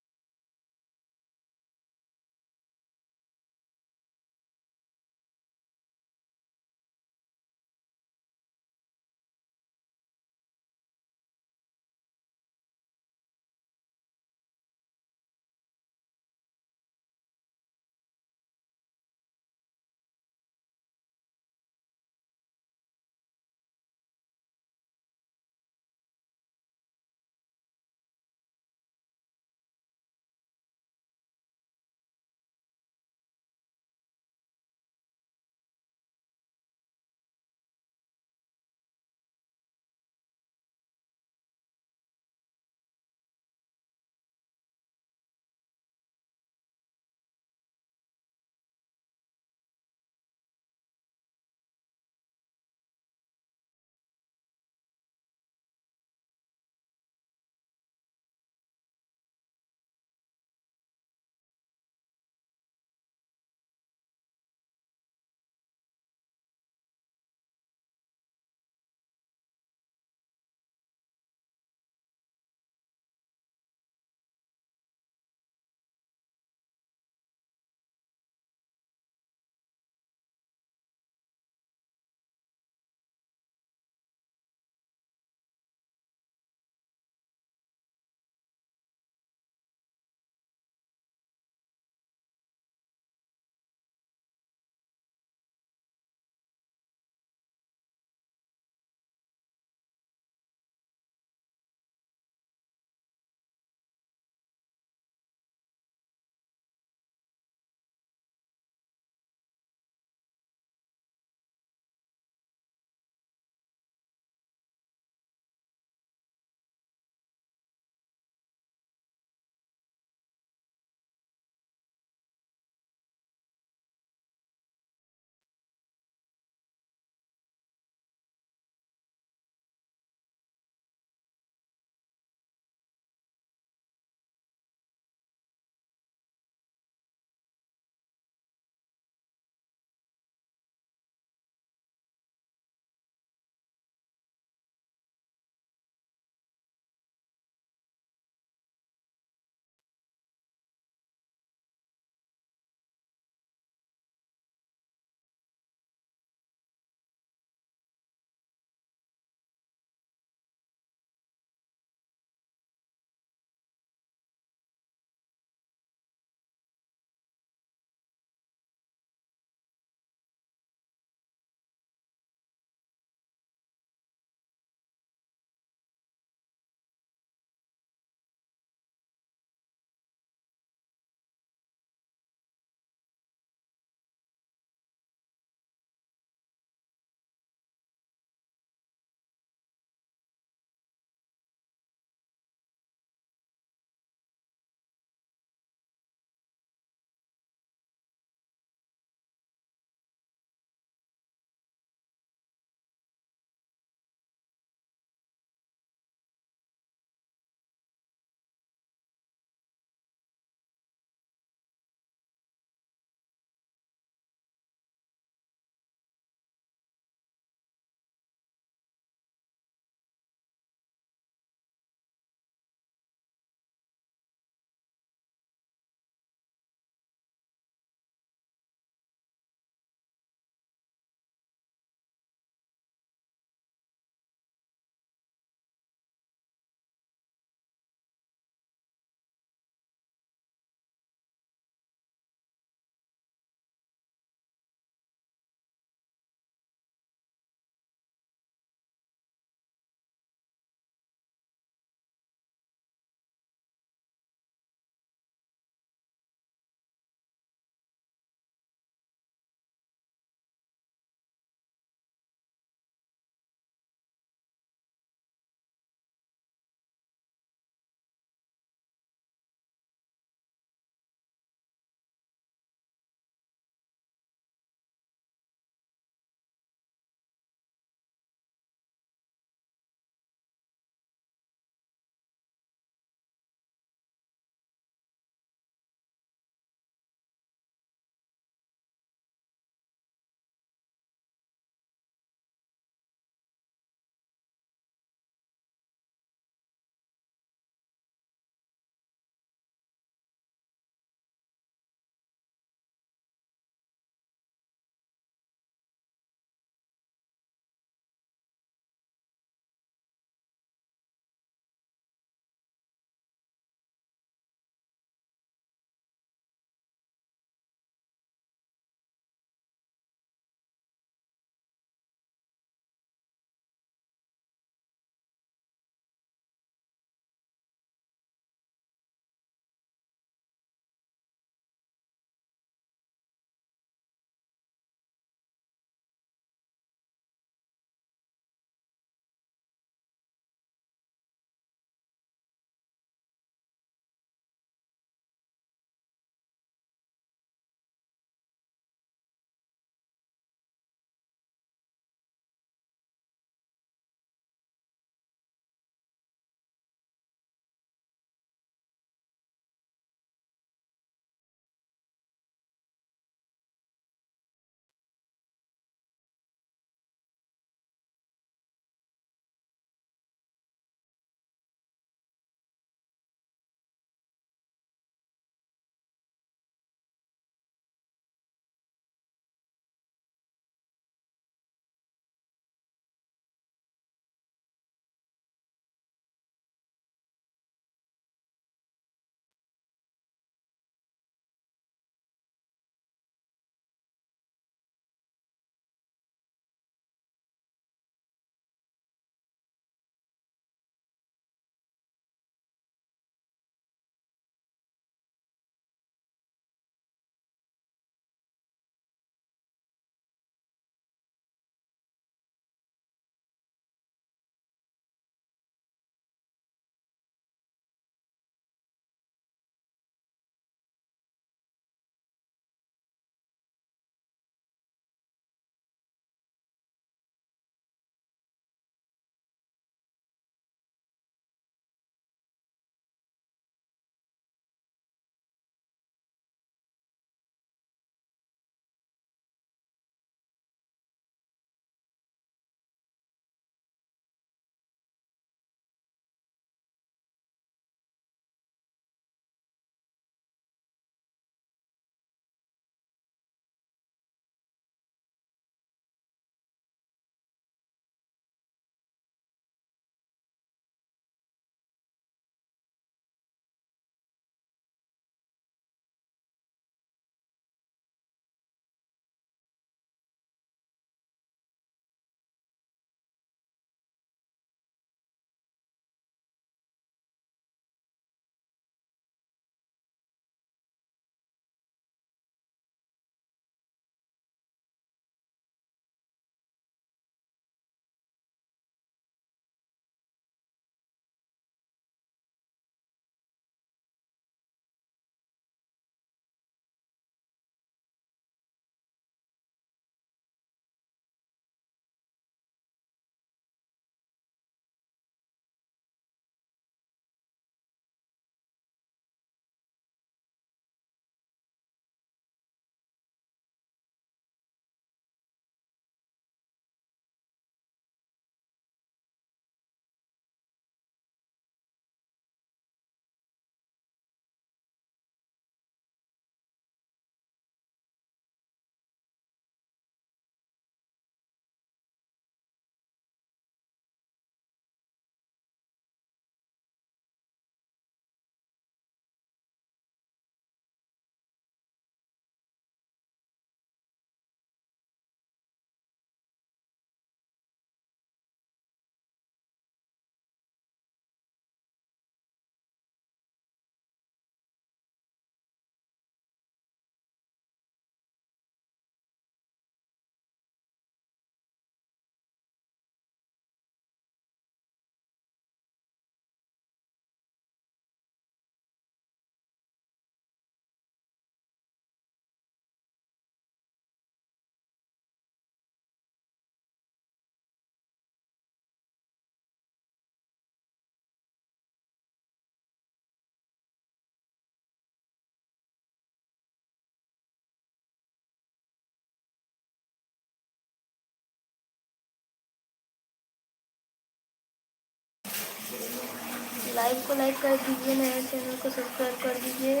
Speaker 3: लाइव को लाइक कर दीजिए, नए चैनल को सब्सक्राइब कर दीजिए।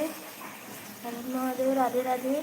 Speaker 3: हर हर महादेव, राधे राधे।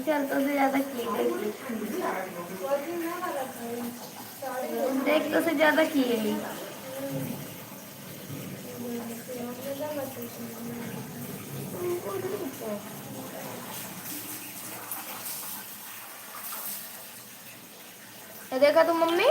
Speaker 3: चल तो से ज्यादा की देख तो से ज्यादा की है। ये देखा तू mummy.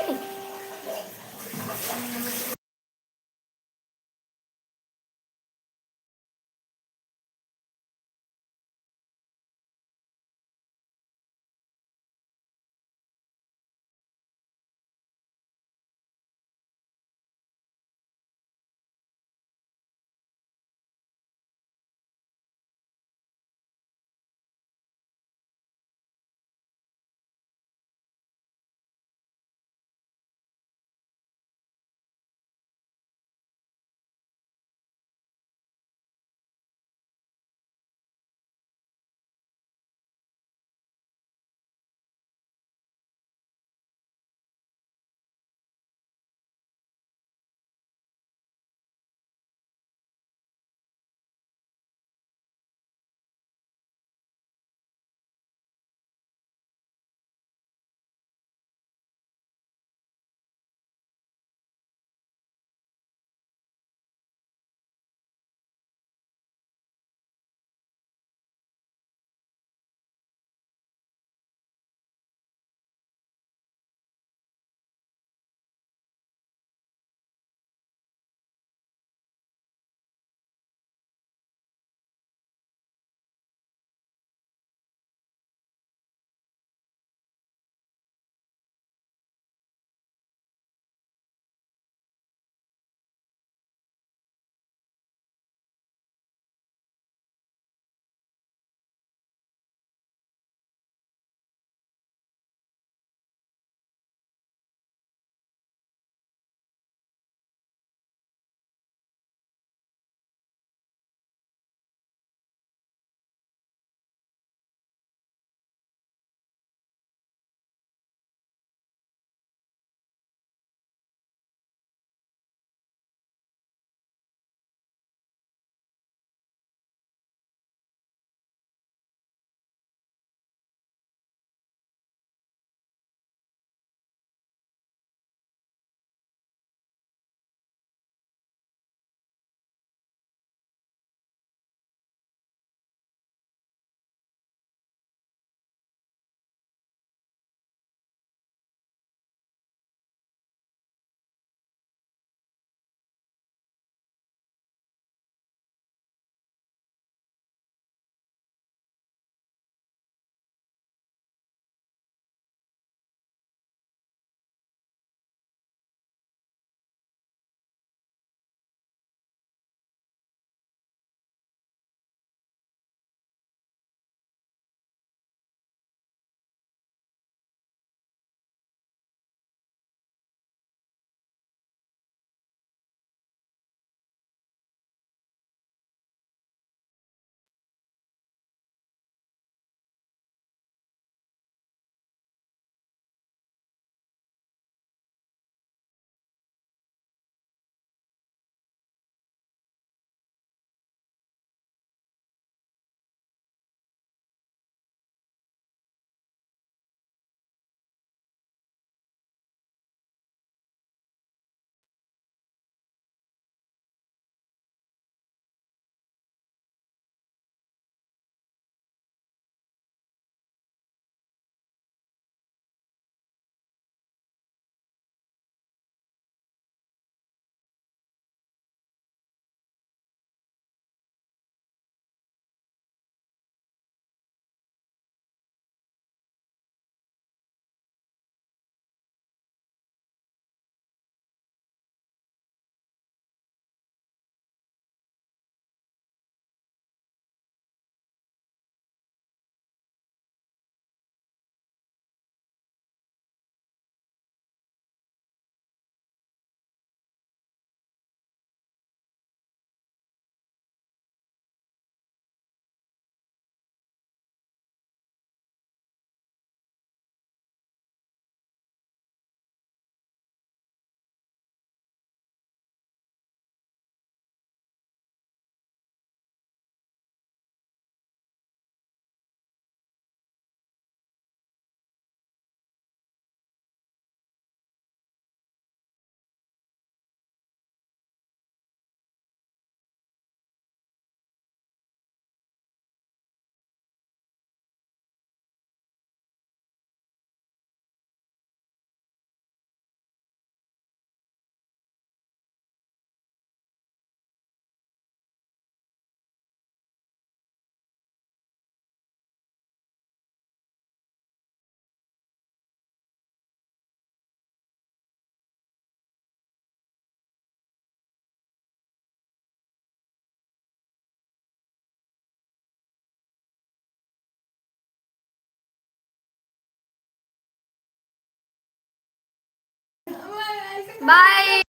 Speaker 3: Bye.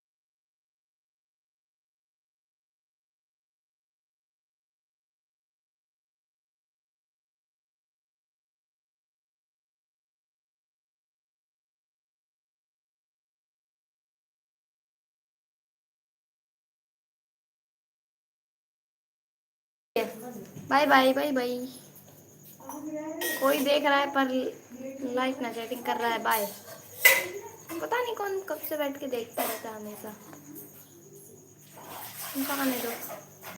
Speaker 3: Bye bye bye bye. कोई देख रहा है पर लाइक ना चैटिंग कर रहा है। बाय। पता नहीं कौन कब से बैठ के देखता रहता है हमेशा। उनका आने दो।